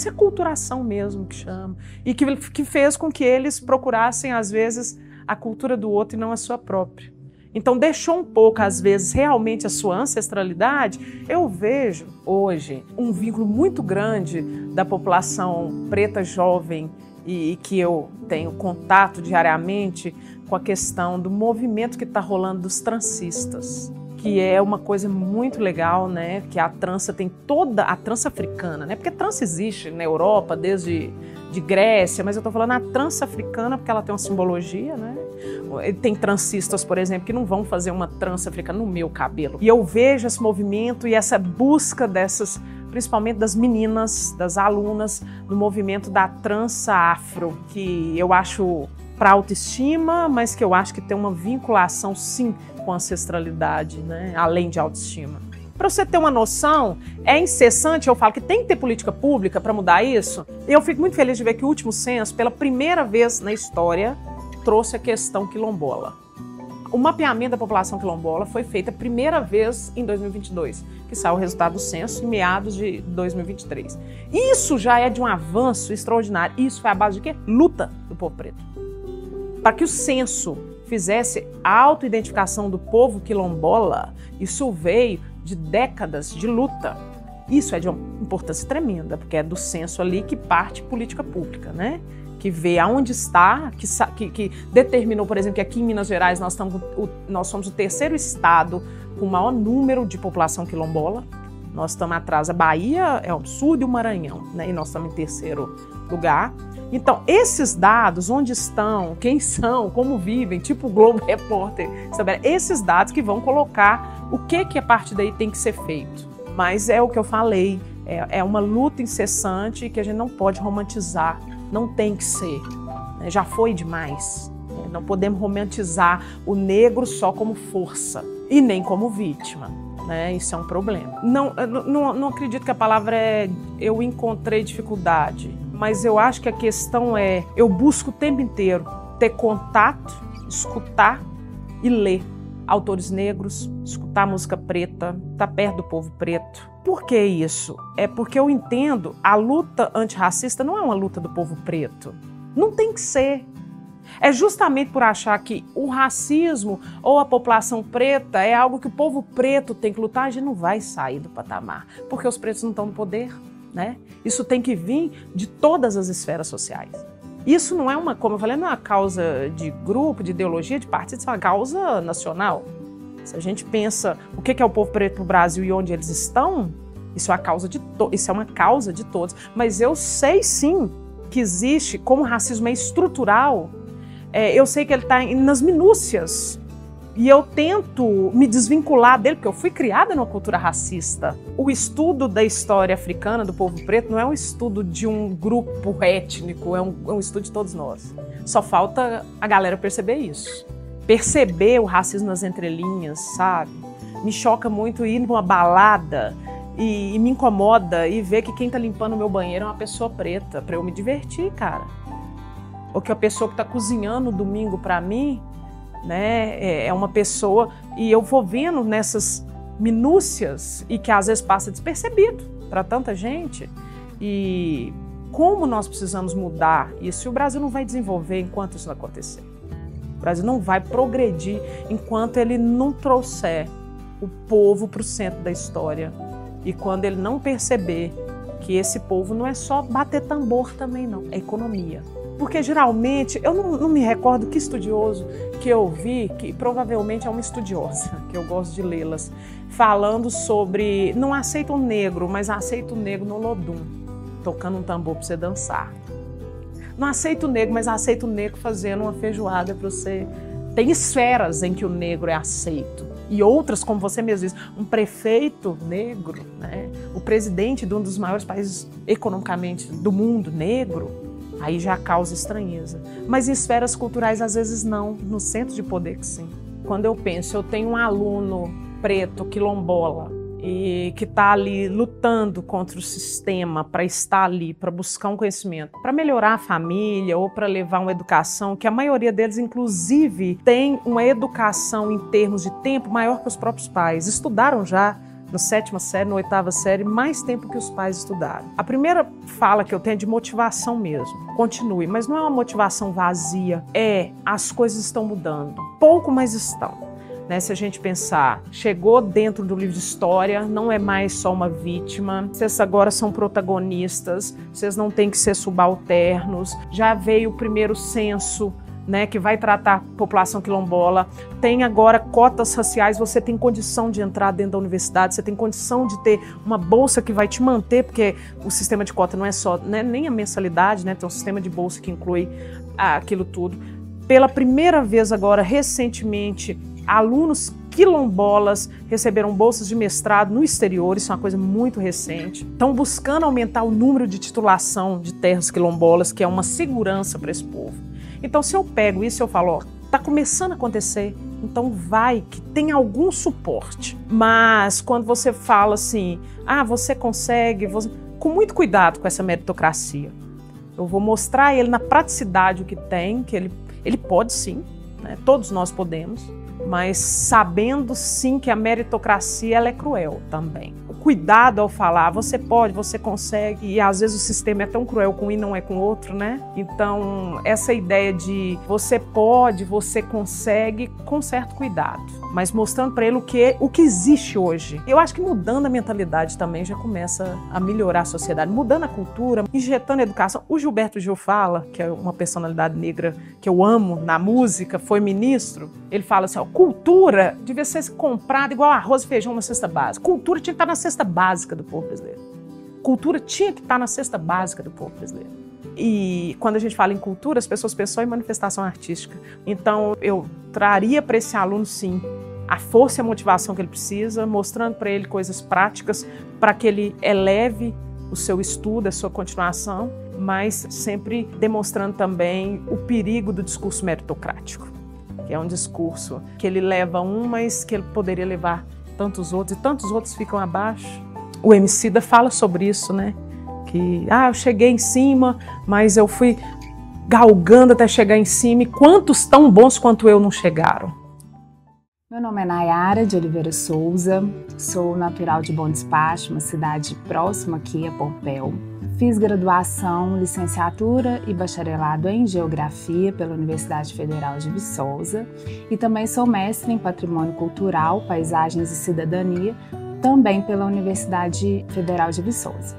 aculturação mesmo, que chama, e que fez com que eles procurassem, às vezes, a cultura do outro e não a sua própria. Então, deixou um pouco, às vezes, realmente a sua ancestralidade. Eu vejo, hoje, um vínculo muito grande da população preta jovem e que eu tenho contato diariamente com a questão do movimento que está rolando dos transistas, que é uma coisa muito legal, né? Que a trança tem toda a trança africana, né? Porque a trança existe na Europa desde de Grécia, mas eu estou falando a trança africana porque ela tem uma simbologia, né? Tem transistas, por exemplo, que não vão fazer uma trança africana no meu cabelo. E eu vejo esse movimento e essa busca dessas, principalmente das meninas, das alunas, do movimento da trança afro, que eu acho para autoestima, mas que eu acho que tem uma vinculação, sim, com a ancestralidade, né? Além de autoestima. Para você ter uma noção, é incessante, eu falo que tem que ter política pública para mudar isso, e eu fico muito feliz de ver que o último censo, pela primeira vez na história, trouxe a questão quilombola. O mapeamento da população quilombola foi feito a primeira vez em 2022, que saiu o resultado do censo em meados de 2023. Isso já é de um avanço extraordinário. Isso foi a base de quê? Luta do povo preto. Para que o censo fizesse a autoidentificação do povo quilombola, isso veio de décadas de luta. Isso é de uma importância tremenda, porque é do censo ali que parte política pública, né? que vê aonde está, que determinou, por exemplo, que aqui em Minas Gerais nós somos o terceiro estado com o maior número de população quilombola. Nós estamos atrás da Bahia, é o Sul e o Maranhão, né? E nós estamos em terceiro lugar. Então, esses dados, onde estão, quem são, como vivem, tipo o Globo Repórter, esses dados que vão colocar o que a partir daí tem que ser feito. Mas é o que eu falei, é uma luta incessante que a gente não pode romantizar, não tem que ser, né? Já foi demais. Não podemos romantizar o negro só como força e nem como vítima. Né? Isso é um problema. Não acredito que a palavra é eu encontrei dificuldade, mas eu acho que a questão é eu busco o tempo inteiro ter contato, escutar e ler autores negros, escutar música preta, estar perto do povo preto. Por que isso? É porque eu entendo a luta antirracista não é uma luta do povo preto. Não tem que ser. É justamente por achar que o racismo ou a população preta é algo que o povo preto tem que lutar, a gente não vai sair do patamar, porque os pretos não estão no poder, né? Isso tem que vir de todas as esferas sociais. Isso não é uma, como eu falei, não é uma causa de grupo, de ideologia, de partido, isso é uma causa nacional. Se a gente pensa o que é o povo preto no Brasil e onde eles estão, isso é uma causa de todos. Mas eu sei sim que existe, como o racismo é estrutural, eu sei que ele está nas minúcias e eu tento me desvincular dele, porque eu fui criada numa cultura racista. O estudo da história africana, do povo preto, não é um estudo de um grupo étnico, é um estudo de todos nós. Só falta a galera perceber isso. Perceber o racismo nas entrelinhas, sabe? Me choca muito ir numa balada e me incomoda e ver que quem está limpando o meu banheiro é uma pessoa preta, para eu me divertir, cara. Ou que a pessoa que está cozinhando no domingo para mim, né, é uma pessoa, e eu vou vendo nessas minúcias e que às vezes passa despercebido para tanta gente. E como nós precisamos mudar isso, e o Brasil não vai desenvolver enquanto isso não acontecer. O Brasil não vai progredir enquanto ele não trouxer o povo para o centro da história. E quando ele não perceber que esse povo não é só bater tambor também, não, é economia. Porque geralmente, eu não me recordo que estudioso que eu vi, que provavelmente é uma estudiosa, que eu gosto de lê-las, falando sobre, não aceita o negro, mas aceita o negro no Lodum, tocando um tambor para você dançar. Não aceita o negro, mas aceita o negro fazendo uma feijoada para você. Tem esferas em que o negro é aceito. E outras, como você mesmo diz, um prefeito negro, né? O presidente de um dos maiores países economicamente do mundo, negro, aí já causa estranheza. Mas em esferas culturais, às vezes não, no centro de poder que sim. Quando eu penso, eu tenho um aluno preto, quilombola, e que está ali lutando contra o sistema para estar ali, para buscar um conhecimento, para melhorar a família ou para levar uma educação, que a maioria deles, inclusive, tem uma educação em termos de tempo maior que os próprios pais. Estudaram já na 7ª série, na 8ª série, mais tempo que os pais estudaram. A primeira fala que eu tenho é de motivação mesmo. Continue, mas não é uma motivação vazia, as coisas estão mudando. Pouco, mas estão. Né, se a gente pensar, chegou dentro do livro de história, não é mais só uma vítima, vocês agora são protagonistas, vocês não têm que ser subalternos, já veio o primeiro censo, né, que vai tratar a população quilombola, tem agora cotas raciais, você tem condição de entrar dentro da universidade, você tem condição de ter uma bolsa que vai te manter, porque o sistema de cota não é só, né, nem a mensalidade, né, tem um sistema de bolsa que inclui aquilo tudo. Pela primeira vez agora, recentemente, alunos quilombolas receberam bolsas de mestrado no exterior, isso é uma coisa muito recente. Estão buscando aumentar o número de titulação de terras quilombolas, que é uma segurança para esse povo. Então, se eu pego isso, eu falo, está começando a acontecer, então vai, que tem algum suporte. Mas quando você fala assim, você consegue, com muito cuidado com essa meritocracia. Eu vou mostrar ele na praticidade o que tem, que ele pode sim, né? Todos nós podemos. mas sabendo sim que a meritocracia ela é cruel também. O cuidado ao falar, você pode, você consegue, e às vezes o sistema é tão cruel com um e não é com o outro, né? Então, essa ideia de você pode, você consegue, com certo cuidado, mas mostrando para ele o que existe hoje. Eu acho que mudando a mentalidade também já começa a melhorar a sociedade, mudando a cultura, injetando a educação. O Gilberto Gil fala, que é uma personalidade negra que eu amo na música, foi ministro, ele fala assim, ó, cultura devia ser comprada igual arroz e feijão na cesta básica. Cultura tinha que estar na cesta básica do povo brasileiro. Cultura tinha que estar na cesta básica do povo brasileiro. E quando a gente fala em cultura, as pessoas pensam em manifestação artística. Então, eu traria para esse aluno, sim, a força e a motivação que ele precisa, mostrando para ele coisas práticas para que ele eleve o seu estudo, a sua continuação, mas sempre demonstrando também o perigo do discurso meritocrático, que é um discurso que ele leva mas que ele poderia levar tantos outros, e tantos outros ficam abaixo. O Emicida fala sobre isso, né? Que, eu cheguei em cima, mas eu fui galgando até chegar em cima, e quantos tão bons quanto eu não chegaram? Meu nome é Nayara de Oliveira Souza, sou natural de Bom Despacho, uma cidade próxima aqui a Pompéu. Fiz graduação, licenciatura e bacharelado em Geografia pela Universidade Federal de Viçosa e também sou mestre em Patrimônio Cultural, Paisagens e Cidadania, também pela Universidade Federal de Viçosa.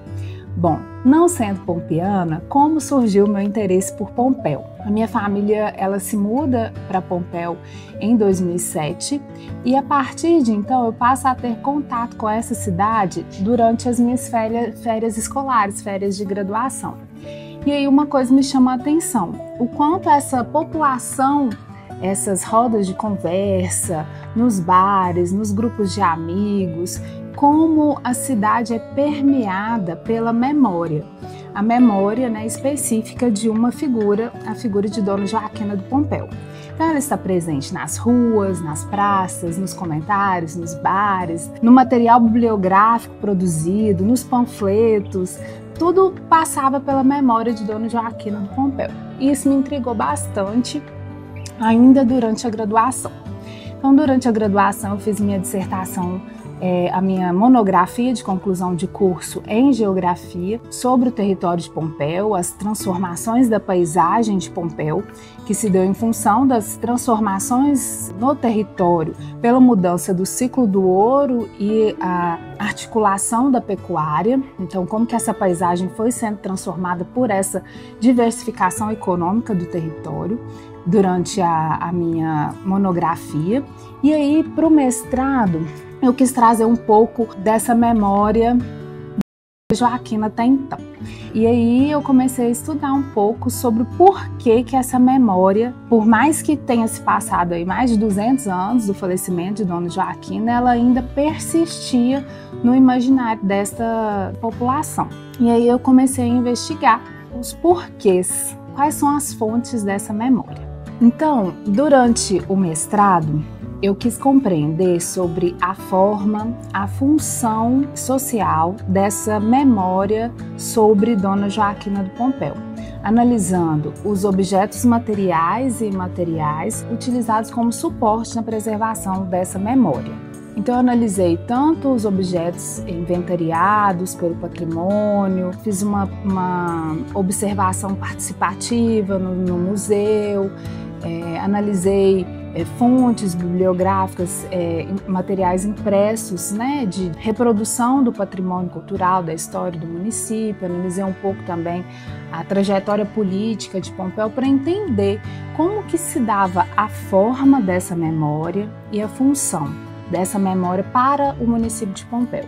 Bom, não sendo pompeana, como surgiu o meu interesse por Pompéu? A minha família, ela se muda para Pompéu em 2007 e a partir de então eu passo a ter contato com essa cidade durante as minhas férias escolares, férias de graduação. E aí uma coisa me chama a atenção, o quanto essa população, essas rodas de conversa, nos bares, nos grupos de amigos, como a cidade é permeada pela memória. A memória, né, específica de uma figura, a figura de Dona Joaquina do Pompéu. Então ela está presente nas ruas, nas praças, nos comentários, nos bares, no material bibliográfico produzido, nos panfletos, tudo passava pela memória de Dona Joaquina do Pompéu. E isso me intrigou bastante ainda durante a graduação. Então, durante a graduação eu fiz minha dissertação, a minha monografia de conclusão de curso em Geografia sobre o território de Pompéu, as transformações da paisagem de Pompéu, que se deu em função das transformações no território pela mudança do ciclo do ouro e a articulação da pecuária. Então, como que essa paisagem foi sendo transformada por essa diversificação econômica do território durante a minha monografia. E aí, para o mestrado, eu quis trazer um pouco dessa memória de Joaquina até então. E aí eu comecei a estudar um pouco sobre o porquê que essa memória, por mais que tenha se passado aí mais de 200 anos do falecimento de Dona Joaquina, ela ainda persistia no imaginário desta população. E aí eu comecei a investigar os porquês, quais são as fontes dessa memória. Então, durante o mestrado, eu quis compreender sobre a forma, a função social dessa memória sobre Dona Joaquina do Pompéu, analisando os objetos materiais e imateriais utilizados como suporte na preservação dessa memória. Então eu analisei tanto os objetos inventariados pelo patrimônio, fiz uma observação participativa no museu, analisei fontes bibliográficas, materiais impressos, né, de reprodução do patrimônio cultural, da história do município. Analisei um pouco também a trajetória política de Pompéu para entender como que se dava a forma dessa memória e a função dessa memória para o município de Pompéu.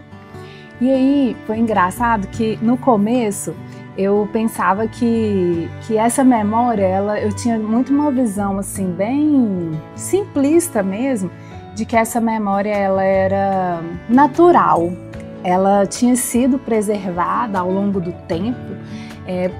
E aí foi engraçado que no começo eu pensava que essa memória, eu tinha muito uma visão assim bem simplista mesmo, de que essa memória ela era natural, ela tinha sido preservada ao longo do tempo,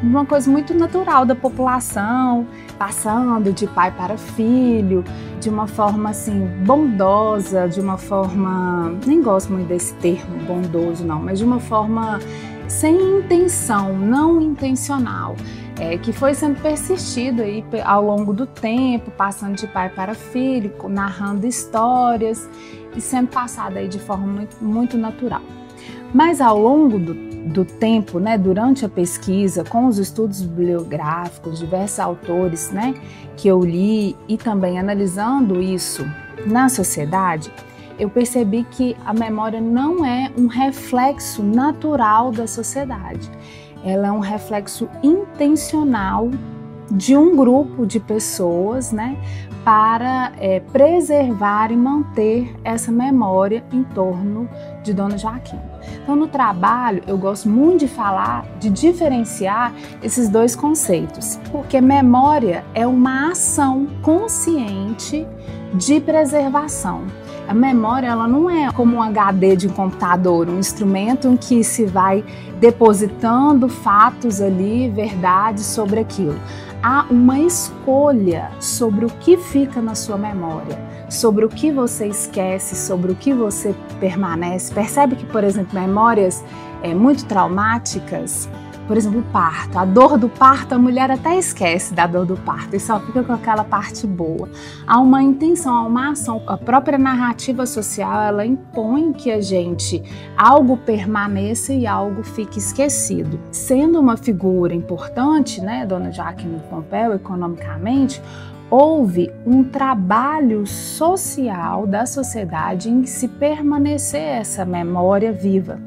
uma coisa muito natural da população, passando de pai para filho, de uma forma assim bondosa, de uma forma, nem gosto muito desse termo bondoso não, mas de uma forma sem intenção, não intencional. que foi sendo persistido aí ao longo do tempo, passando de pai para filho, narrando histórias e sendo passado aí de forma muito, muito natural. Mas ao longo do tempo, né, durante a pesquisa, com os estudos bibliográficos, diversos autores, né, que eu li e também analisando isso na sociedade, eu percebi que a memória não é um reflexo natural da sociedade. Ela é um reflexo intencional de um grupo de pessoas, né, para preservar e manter essa memória em torno de Dona Joaquina. Então, no trabalho, eu gosto muito de falar, de diferenciar esses dois conceitos, porque memória é uma ação consciente de preservação. A memória, ela não é como um HD de um computador, um instrumento em que se vai depositando fatos ali, verdades sobre aquilo. Há uma escolha sobre o que fica na sua memória, sobre o que você esquece, sobre o que você permanece. Percebe que, por exemplo, memórias muito traumáticas, por exemplo, o parto, a dor do parto, a mulher até esquece da dor do parto e só fica com aquela parte boa. Há uma intenção, há uma ação. A própria narrativa social, ela impõe que algo permaneça e algo fique esquecido. Sendo uma figura importante, né, Dona Joaquina de Pompéu, economicamente, houve um trabalho social da sociedade em se permanecer essa memória viva.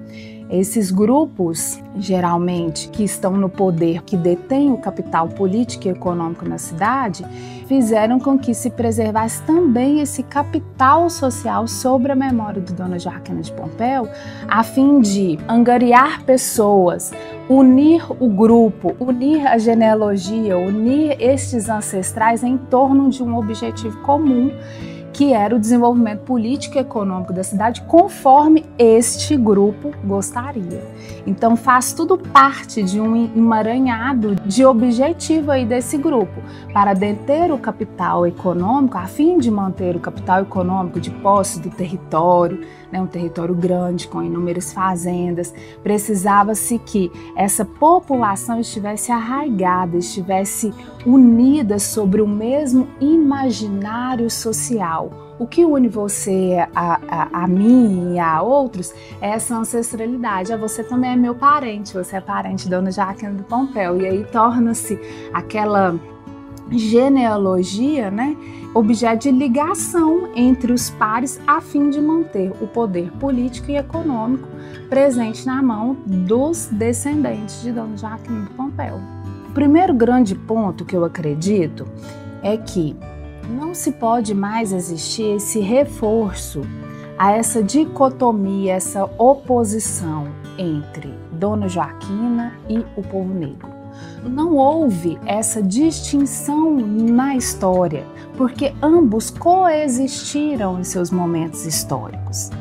Esses grupos, geralmente, que estão no poder, que detêm o capital político e econômico na cidade, fizeram com que se preservasse também esse capital social sobre a memória de Dona Joaquina de Pompéu, a fim de angariar pessoas, unir o grupo, unir a genealogia, unir estes ancestrais em torno de um objetivo comum, que era o desenvolvimento político e econômico da cidade conforme este grupo gostaria. Então faz tudo parte de um emaranhado de objetivo aí desse grupo, para deter o capital econômico, a fim de manter o capital econômico de posse do território, né, um território grande com inúmeras fazendas. Precisava-se que essa população estivesse arraigada, estivesse unida sobre o mesmo imaginário social. O que une você a mim e a outros é essa ancestralidade. Você também é meu parente, você é parente de Dona Joaquina de Pompéu. E aí torna-se aquela genealogia, né, objeto de ligação entre os pares a fim de manter o poder político e econômico presente na mão dos descendentes de Dona Joaquina de Pompéu. O primeiro grande ponto que eu acredito é que não se pode mais existir esse reforço a essa dicotomia, essa oposição entre Dona Joaquina e o povo negro. Não houve essa distinção na história, porque ambos coexistiram em seus momentos históricos.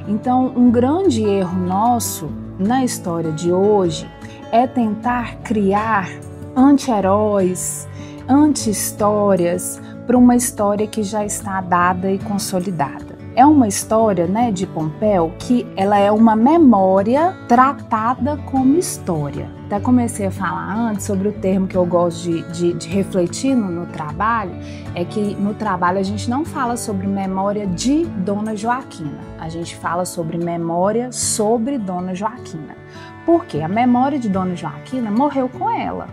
Então, um grande erro nosso na história de hoje é tentar criar anti-heróis, anti-histórias para uma história que já está dada e consolidada. É uma história, né, de Pompéu que ela é uma memória tratada como história. Até comecei a falar antes sobre o termo que eu gosto de refletir no trabalho, é que no trabalho a gente não fala sobre memória de Dona Joaquina, a gente fala sobre memória sobre Dona Joaquina. Porque a memória de Dona Joaquina morreu com ela.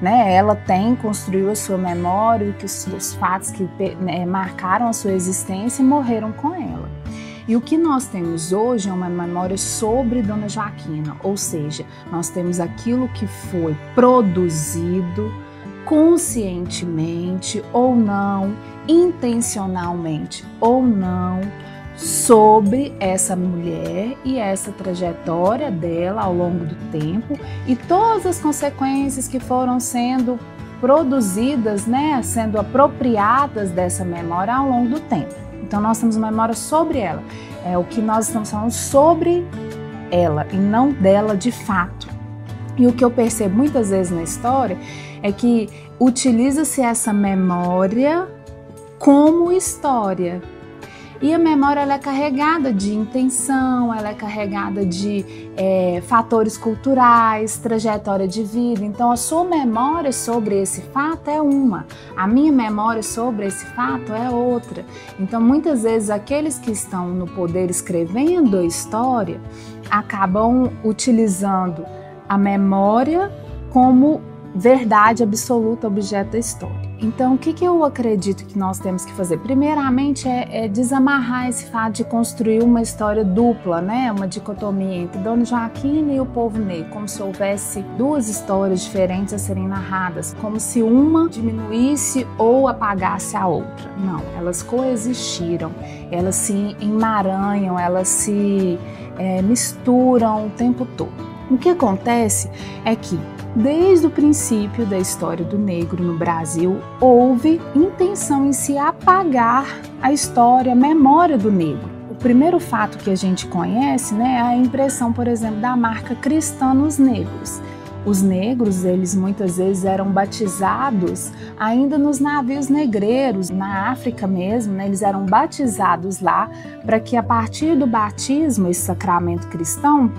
Né, ela construiu a sua memória, os fatos que marcaram a sua existência e morreram com ela. E o que nós temos hoje é uma memória sobre Dona Joaquina, ou seja, nós temos aquilo que foi produzido conscientemente ou não, intencionalmente ou não, sobre essa mulher e essa trajetória dela ao longo do tempo e todas as consequências que foram sendo produzidas, né, sendo apropriadas dessa memória ao longo do tempo. Então nós temos uma memória sobre ela, é o que nós estamos falando sobre ela e não dela de fato. E o que eu percebo muitas vezes na história é que utiliza-se essa memória como história. E a memória ela é carregada de intenção, ela é carregada de fatores culturais, trajetória de vida. Então a sua memória sobre esse fato é uma, a minha memória sobre esse fato é outra. Então muitas vezes aqueles que estão no poder escrevendo a história acabam utilizando a memória como verdade absoluta, objeto da história. Então, o que eu acredito que nós temos que fazer? Primeiramente, é desamarrar esse fato de construir uma história dupla, né? Uma dicotomia entre Dona Joaquina e o povo negro, como se houvesse duas histórias diferentes a serem narradas, como se uma diminuísse ou apagasse a outra. Não, elas coexistiram, elas se emaranham, elas se misturam o tempo todo. O que acontece é que, desde o princípio da história do negro no Brasil, houve intenção em se apagar a história, a memória do negro. O primeiro fato que a gente conhece, né, é a impressão, por exemplo, da marca cristã nos negros. Os negros, eles muitas vezes eram batizados ainda nos navios negreiros, na África mesmo, né, eles eram batizados lá para que a partir do batismo, esse sacramento cristão,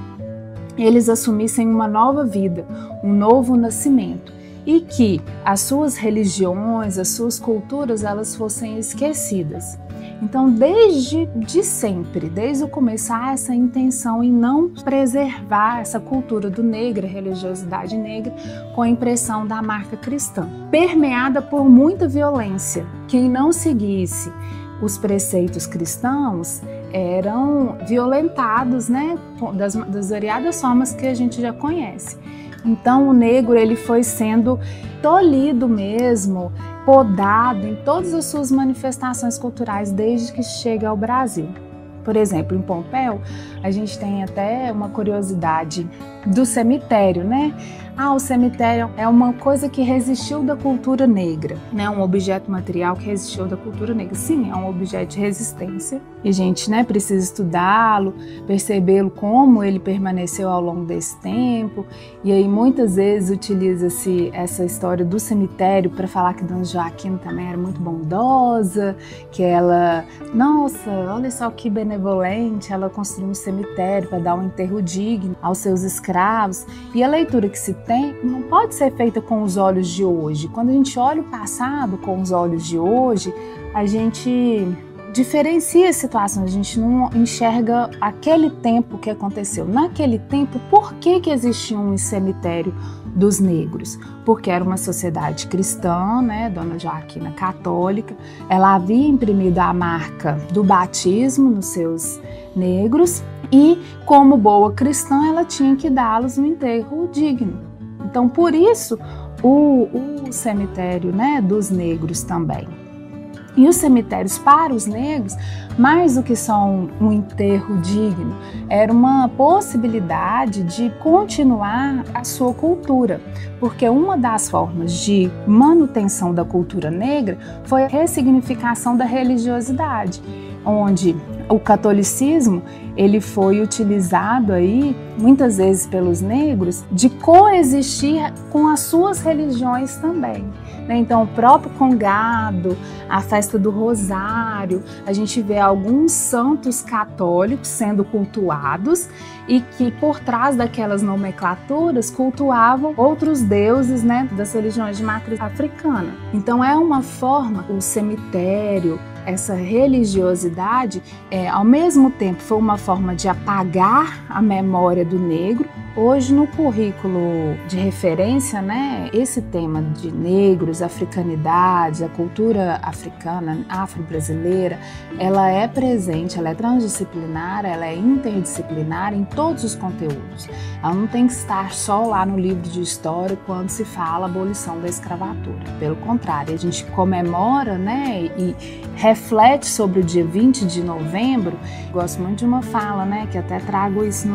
eles assumissem uma nova vida, um novo nascimento, e que as suas religiões, as suas culturas, elas fossem esquecidas. Então, desde sempre, desde o começo, há essa intenção em não preservar essa cultura do negro, a religiosidade negra, com a impressão da marca cristã, permeada por muita violência. Quem não seguisse os preceitos cristãos eram violentados, né, das variadas formas que a gente já conhece. Então o negro ele foi sendo tolhido mesmo, podado em todas as suas manifestações culturais desde que chega ao Brasil. Por exemplo, em Pompéu, a gente tem até uma curiosidade do cemitério, né? O cemitério é uma coisa que resistiu da cultura negra, né? Um objeto material que resistiu da cultura negra. Sim, é um objeto de resistência e a gente, né, precisa estudá-lo, percebê-lo como ele permaneceu ao longo desse tempo. E aí muitas vezes utiliza-se essa história do cemitério para falar que Dona Joaquina também era muito bondosa, que ela, nossa, olha só que benevolente, ela construiu um cemitério para dar um enterro digno aos seus escravos. E a leitura que se tem não pode ser feita com os olhos de hoje. Quando a gente olha o passado com os olhos de hoje, a gente diferencia a situação, a gente não enxerga aquele tempo que aconteceu. Naquele tempo, por que existia um cemitério dos negros? Porque era uma sociedade cristã, né, Dona Joaquina católica, ela havia imprimido a marca do batismo nos seus negros e, como boa cristã, ela tinha que dá-los um enterro digno. Então, por isso, o cemitério, né, dos negros também. E os cemitérios para os negros, mais do que só um enterro digno, era uma possibilidade de continuar a sua cultura, porque uma das formas de manutenção da cultura negra foi a ressignificação da religiosidade, onde o catolicismo ele foi utilizado aí muitas vezes pelos negros de coexistir com as suas religiões também. Então, o próprio congado, a festa do Rosário, a gente vê alguns santos católicos sendo cultuados e que por trás daquelas nomenclaturas cultuavam outros deuses, né, das religiões de matriz africana. Então, é uma forma, o cemitério, essa religiosidade, ao mesmo tempo foi uma forma de apagar a memória do negro. Hoje no currículo de referência, né, esse tema de negros, africanidade, a cultura africana, afro-brasileira, ela é presente, ela é transdisciplinar, ela é interdisciplinar em todos os conteúdos. Ela não tem que estar só lá no livro de história quando se fala a abolição da escravatura. Pelo contrário, a gente comemora, né, e reflete sobre o dia 20 de novembro. Gosto muito de uma fala, né, que até trago isso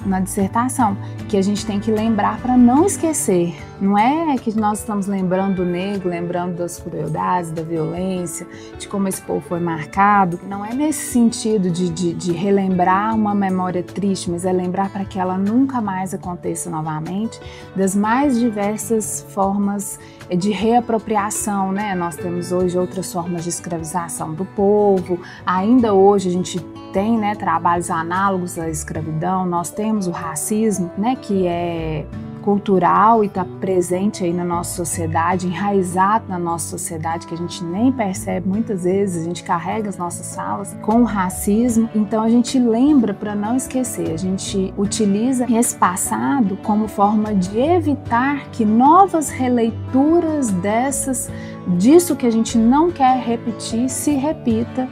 na dissertação, que a gente tem que lembrar para não esquecer. Não é que nós estamos lembrando do negro, lembrando das crueldades, da violência, de como esse povo foi marcado. Não é nesse sentido de relembrar uma memória triste, mas é lembrar para que ela nunca mais aconteça novamente, das mais diversas formas de reapropriação, né? Nós temos hoje outras formas de escravização do povo, ainda hoje a gente tem, né, trabalhos análogos à escravidão, nós temos o racismo, né, que é cultural e está presente aí na nossa sociedade, enraizado na nossa sociedade, que a gente nem percebe muitas vezes, a gente carrega as nossas falas com o racismo, então a gente lembra para não esquecer, a gente utiliza esse passado como forma de evitar que novas releituras disso que a gente não quer repetir, se repita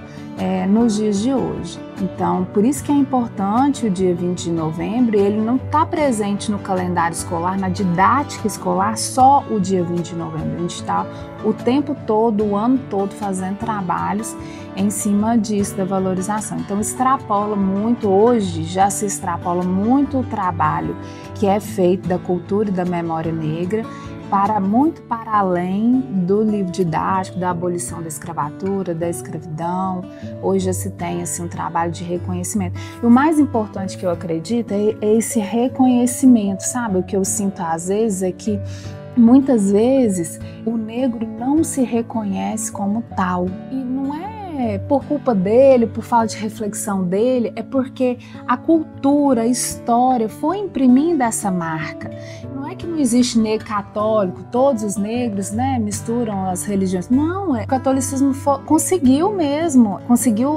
nos dias de hoje. Então, por isso que é importante o dia 20 de novembro, ele não está presente no calendário escolar, na didática escolar, só o dia 20 de novembro. A gente está o tempo todo, o ano todo, fazendo trabalhos em cima disso, da valorização. Então, extrapola muito, hoje já se extrapola muito o trabalho que é feito da cultura e da memória negra, muito para além do livro didático, da abolição da escravatura, da escravidão. Hoje já se tem assim, um trabalho de reconhecimento. E o mais importante que eu acredito é esse reconhecimento, sabe? O que eu sinto às vezes é que muitas vezes o negro não se reconhece como tal. E não é por culpa dele, por falta de reflexão dele, é porque a cultura, a história foi imprimindo essa marca. Não é que não existe negro católico, todos os negros, né, misturam as religiões. Não, o catolicismo conseguiu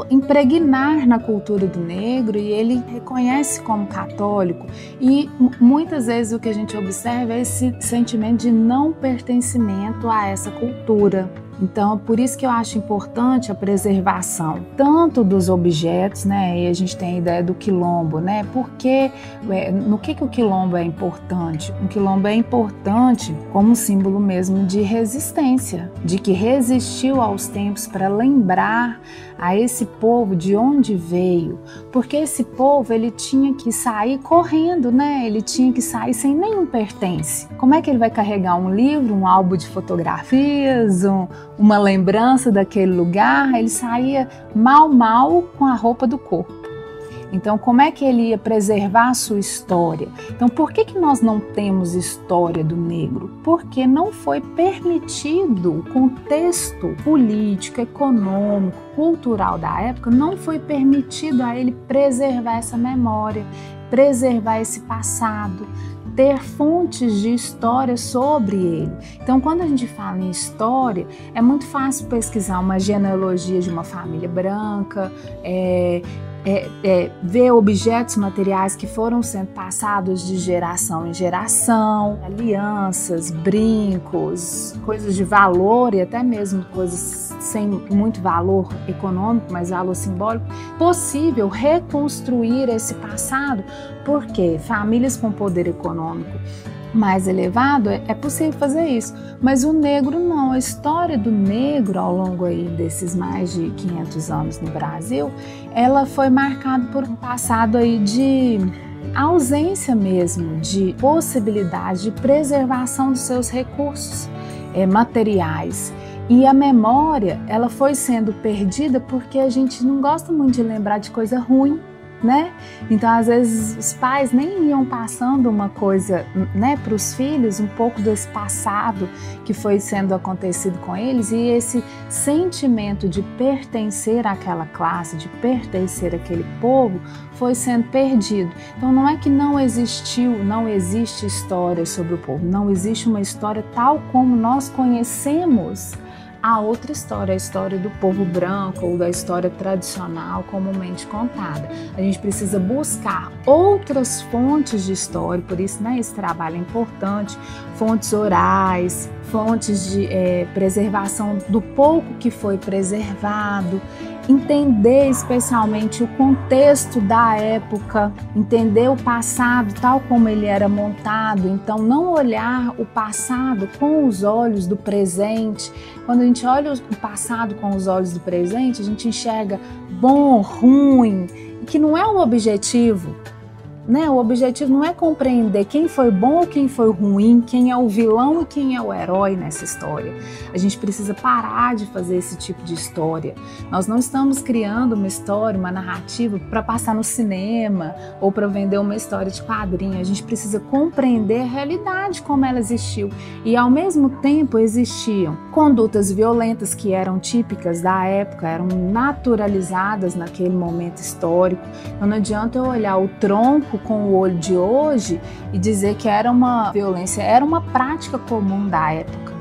impregnar na cultura do negro e ele reconhece como católico. E muitas vezes o que a gente observa é esse sentimento de não pertencimento a essa cultura. Então, por isso que eu acho importante a preservação tanto dos objetos, né? E a gente tem a ideia do quilombo, né? Porque no que o quilombo é importante? O quilombo é importante como um símbolo mesmo de resistência, de que resistiu aos tempos para lembrar a esse povo de onde veio, porque esse povo ele tinha que sair correndo, né? Ele tinha que sair sem nenhum pertence. Como é que ele vai carregar um livro, um álbum de fotografias, uma lembrança daquele lugar? Ele saía mal com a roupa do corpo. Então, como é que ele ia preservar a sua história? Então, por que nós não temos história do negro? Porque não foi permitido o contexto político, econômico, cultural da época, não foi permitido a ele preservar essa memória, preservar esse passado, ter fontes de história sobre ele. Então, quando a gente fala em história, é muito fácil pesquisar uma genealogia de uma família branca, ver objetos materiais que foram sendo passados de geração em geração, alianças, brincos, coisas de valor e até mesmo coisas sem muito valor econômico, mas valor simbólico. Possível reconstruir esse passado, porque famílias com poder econômico mais elevado, é possível fazer isso, mas o negro não. A história do negro ao longo aí desses mais de 500 anos no Brasil, ela foi marcada por um passado aí de ausência mesmo, de possibilidade de preservação dos seus recursos materiais. E a memória, ela foi sendo perdida porque a gente não gosta muito de lembrar de coisa ruim, né? Então, às vezes, os pais nem iam passando uma coisa, né, para os filhos, um pouco desse passado que foi sendo acontecido com eles, e esse sentimento de pertencer àquela classe, de pertencer àquele povo, foi sendo perdido. Então, não é que não existe história sobre o povo, não existe uma história tal como nós conhecemos a outra história, a história do povo branco ou da história tradicional comumente contada. A gente precisa buscar outras fontes de história, por isso, né, esse trabalho é importante, fontes orais, fontes de preservação do pouco que foi preservado, entender especialmente o contexto da época, entender o passado tal como ele era montado, então não olhar o passado com os olhos do presente. Quando a gente olha o passado com os olhos do presente, a gente enxerga bom, ruim, que não é o objetivo. né? O objetivo não é compreender quem foi bom ou quem foi ruim, quem é o vilão e quem é o herói nessa história. A gente precisa parar de fazer esse tipo de história. Nós não estamos criando uma história, uma narrativa para passar no cinema ou para vender uma história de quadrinho. A gente precisa compreender a realidade como ela existiu. E ao mesmo tempo existiam condutas violentas que eram típicas da época, eram naturalizadas naquele momento histórico. Então não adianta eu olhar o tronco com o olho de hoje e dizer que era uma violência, era uma prática comum da época.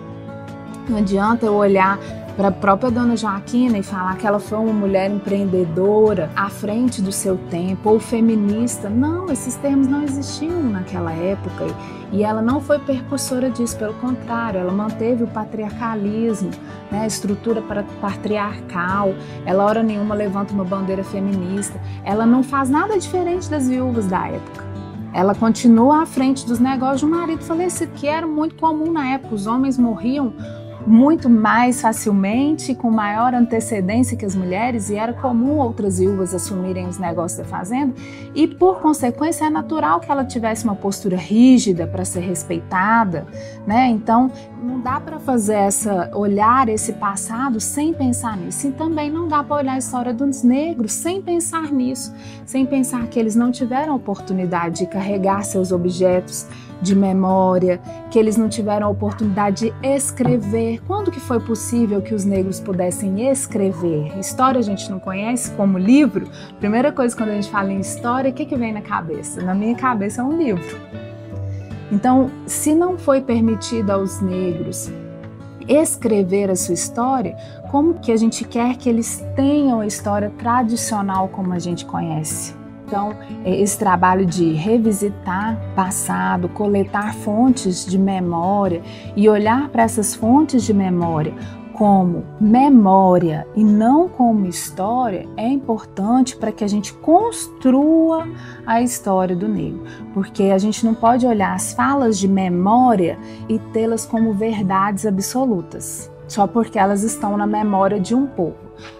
Não adianta eu olhar para a própria Dona Joaquina e falar que ela foi uma mulher empreendedora à frente do seu tempo, ou feminista. Não, esses termos não existiam naquela época e ela não foi precursora disso, pelo contrário, ela manteve o patriarcalismo, né, a estrutura patriarcal, ela hora nenhuma levanta uma bandeira feminista, ela não faz nada diferente das viúvas da época. Ela continua à frente dos negócios de um marido falecido, que era muito comum na época, os homens morriam muito mais facilmente, com maior antecedência que as mulheres, e era comum outras viúvas assumirem os negócios da fazenda, e por consequência é natural que ela tivesse uma postura rígida para ser respeitada, né? Então não dá para olhar esse passado sem pensar nisso, e também não dá para olhar a história dos negros sem pensar nisso, sem pensar que eles não tiveram oportunidade de carregar seus objetos de memória, que eles não tiveram a oportunidade de escrever. Quando que foi possível que os negros pudessem escrever? História a gente não conhece como livro. Primeira coisa quando a gente fala em história, o que vem na cabeça? Na minha cabeça é um livro. Então, se não foi permitido aos negros escrever a sua história, como que a gente quer que eles tenham a história tradicional como a gente conhece? Então, esse trabalho de revisitar passado, coletar fontes de memória e olhar para essas fontes de memória como memória e não como história é importante para que a gente construa a história do negro. Porque a gente não pode olhar as falas de memória e tê-las como verdades absolutas, só porque elas estão na memória de um povo.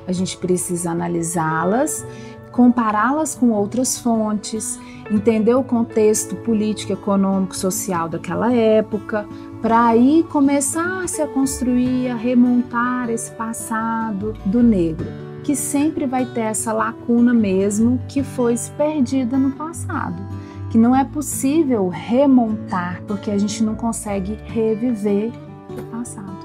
A gente precisa analisá-las, compará-las com outras fontes, entender o contexto político, econômico, social daquela época, para aí começar-se a construir, a remontar esse passado do negro, que sempre vai ter essa lacuna mesmo que foi perdida no passado, que não é possível remontar, porque a gente não consegue reviver o passado.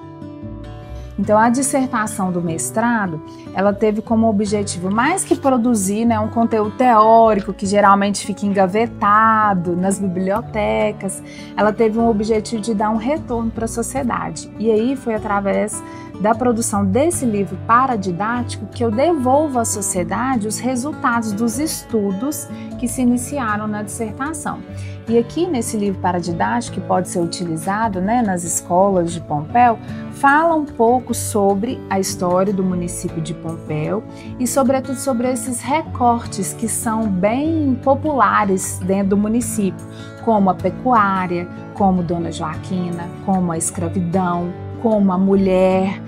Então, a dissertação do mestrado, ela teve como objetivo, mais que produzir, né, um conteúdo teórico que geralmente fica engavetado nas bibliotecas, ela teve um objetivo de dar um retorno para a sociedade. E aí foi através da produção desse livro paradidático que eu devolvo à sociedade os resultados dos estudos que se iniciaram na dissertação. E aqui nesse livro paradidático, que pode ser utilizado, né, nas escolas de Pompéu, fala um pouco sobre a história do município de Pompéu e, sobretudo, sobre esses recortes que são bem populares dentro do município, como a pecuária, como Dona Joaquina, como a escravidão, como a mulher,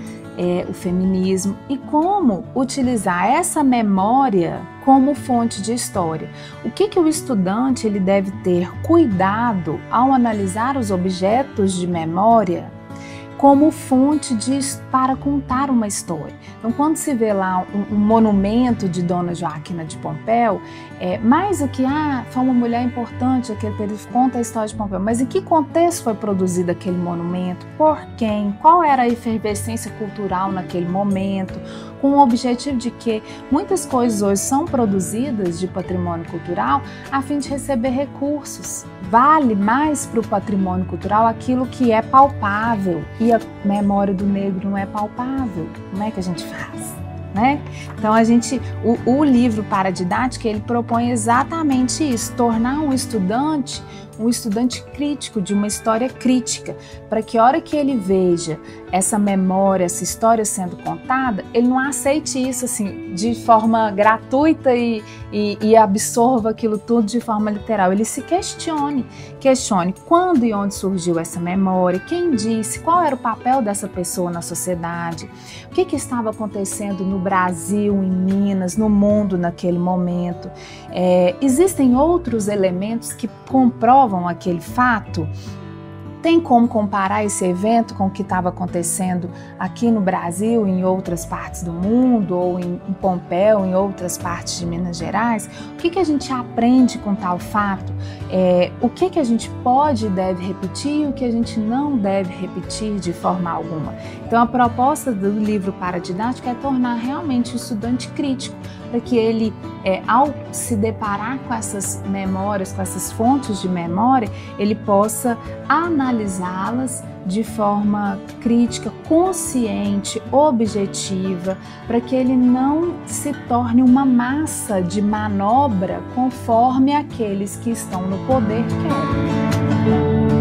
o feminismo, e como utilizar essa memória como fonte de história. O que o estudante ele deve ter cuidado ao analisar os objetos de memória como fonte para contar uma história. Então, quando se vê lá um monumento de Dona Joaquina de Pompéu, mais do que foi uma mulher importante, aquele período conta a história de Pompéu, mas em que contexto foi produzido aquele monumento? Por quem? Qual era a efervescência cultural naquele momento? Com o objetivo de que muitas coisas hoje são produzidas de patrimônio cultural a fim de receber recursos. Vale mais para o patrimônio cultural aquilo que é palpável, e a memória do negro não é palpável. Como é que a gente faz? Né? Então o livro paradidático ele propõe exatamente isso, tornar um estudante crítico de uma história crítica, para que a hora que ele veja essa memória, essa história sendo contada, ele não aceite isso assim de forma gratuita e absorva aquilo tudo de forma literal. Ele se questione quando e onde surgiu essa memória, quem disse, qual era o papel dessa pessoa na sociedade, o que estava acontecendo no Brasil, em Minas, no mundo naquele momento. Existem outros elementos que comprovam aquele fato? Tem como comparar esse evento com o que estava acontecendo aqui no Brasil, em outras partes do mundo, ou em Pompéu, em outras partes de Minas Gerais? O que a gente aprende com tal fato? O que a gente pode e deve repetir e o que a gente não deve repetir de forma alguma? Então, a proposta do livro paradidático é tornar realmente o estudante crítico, para que ele, ao se deparar com essas memórias, com essas fontes de memória, ele possa analisá-las de forma crítica, consciente, objetiva, para que ele não se torne uma massa de manobra conforme aqueles que estão no poder querem.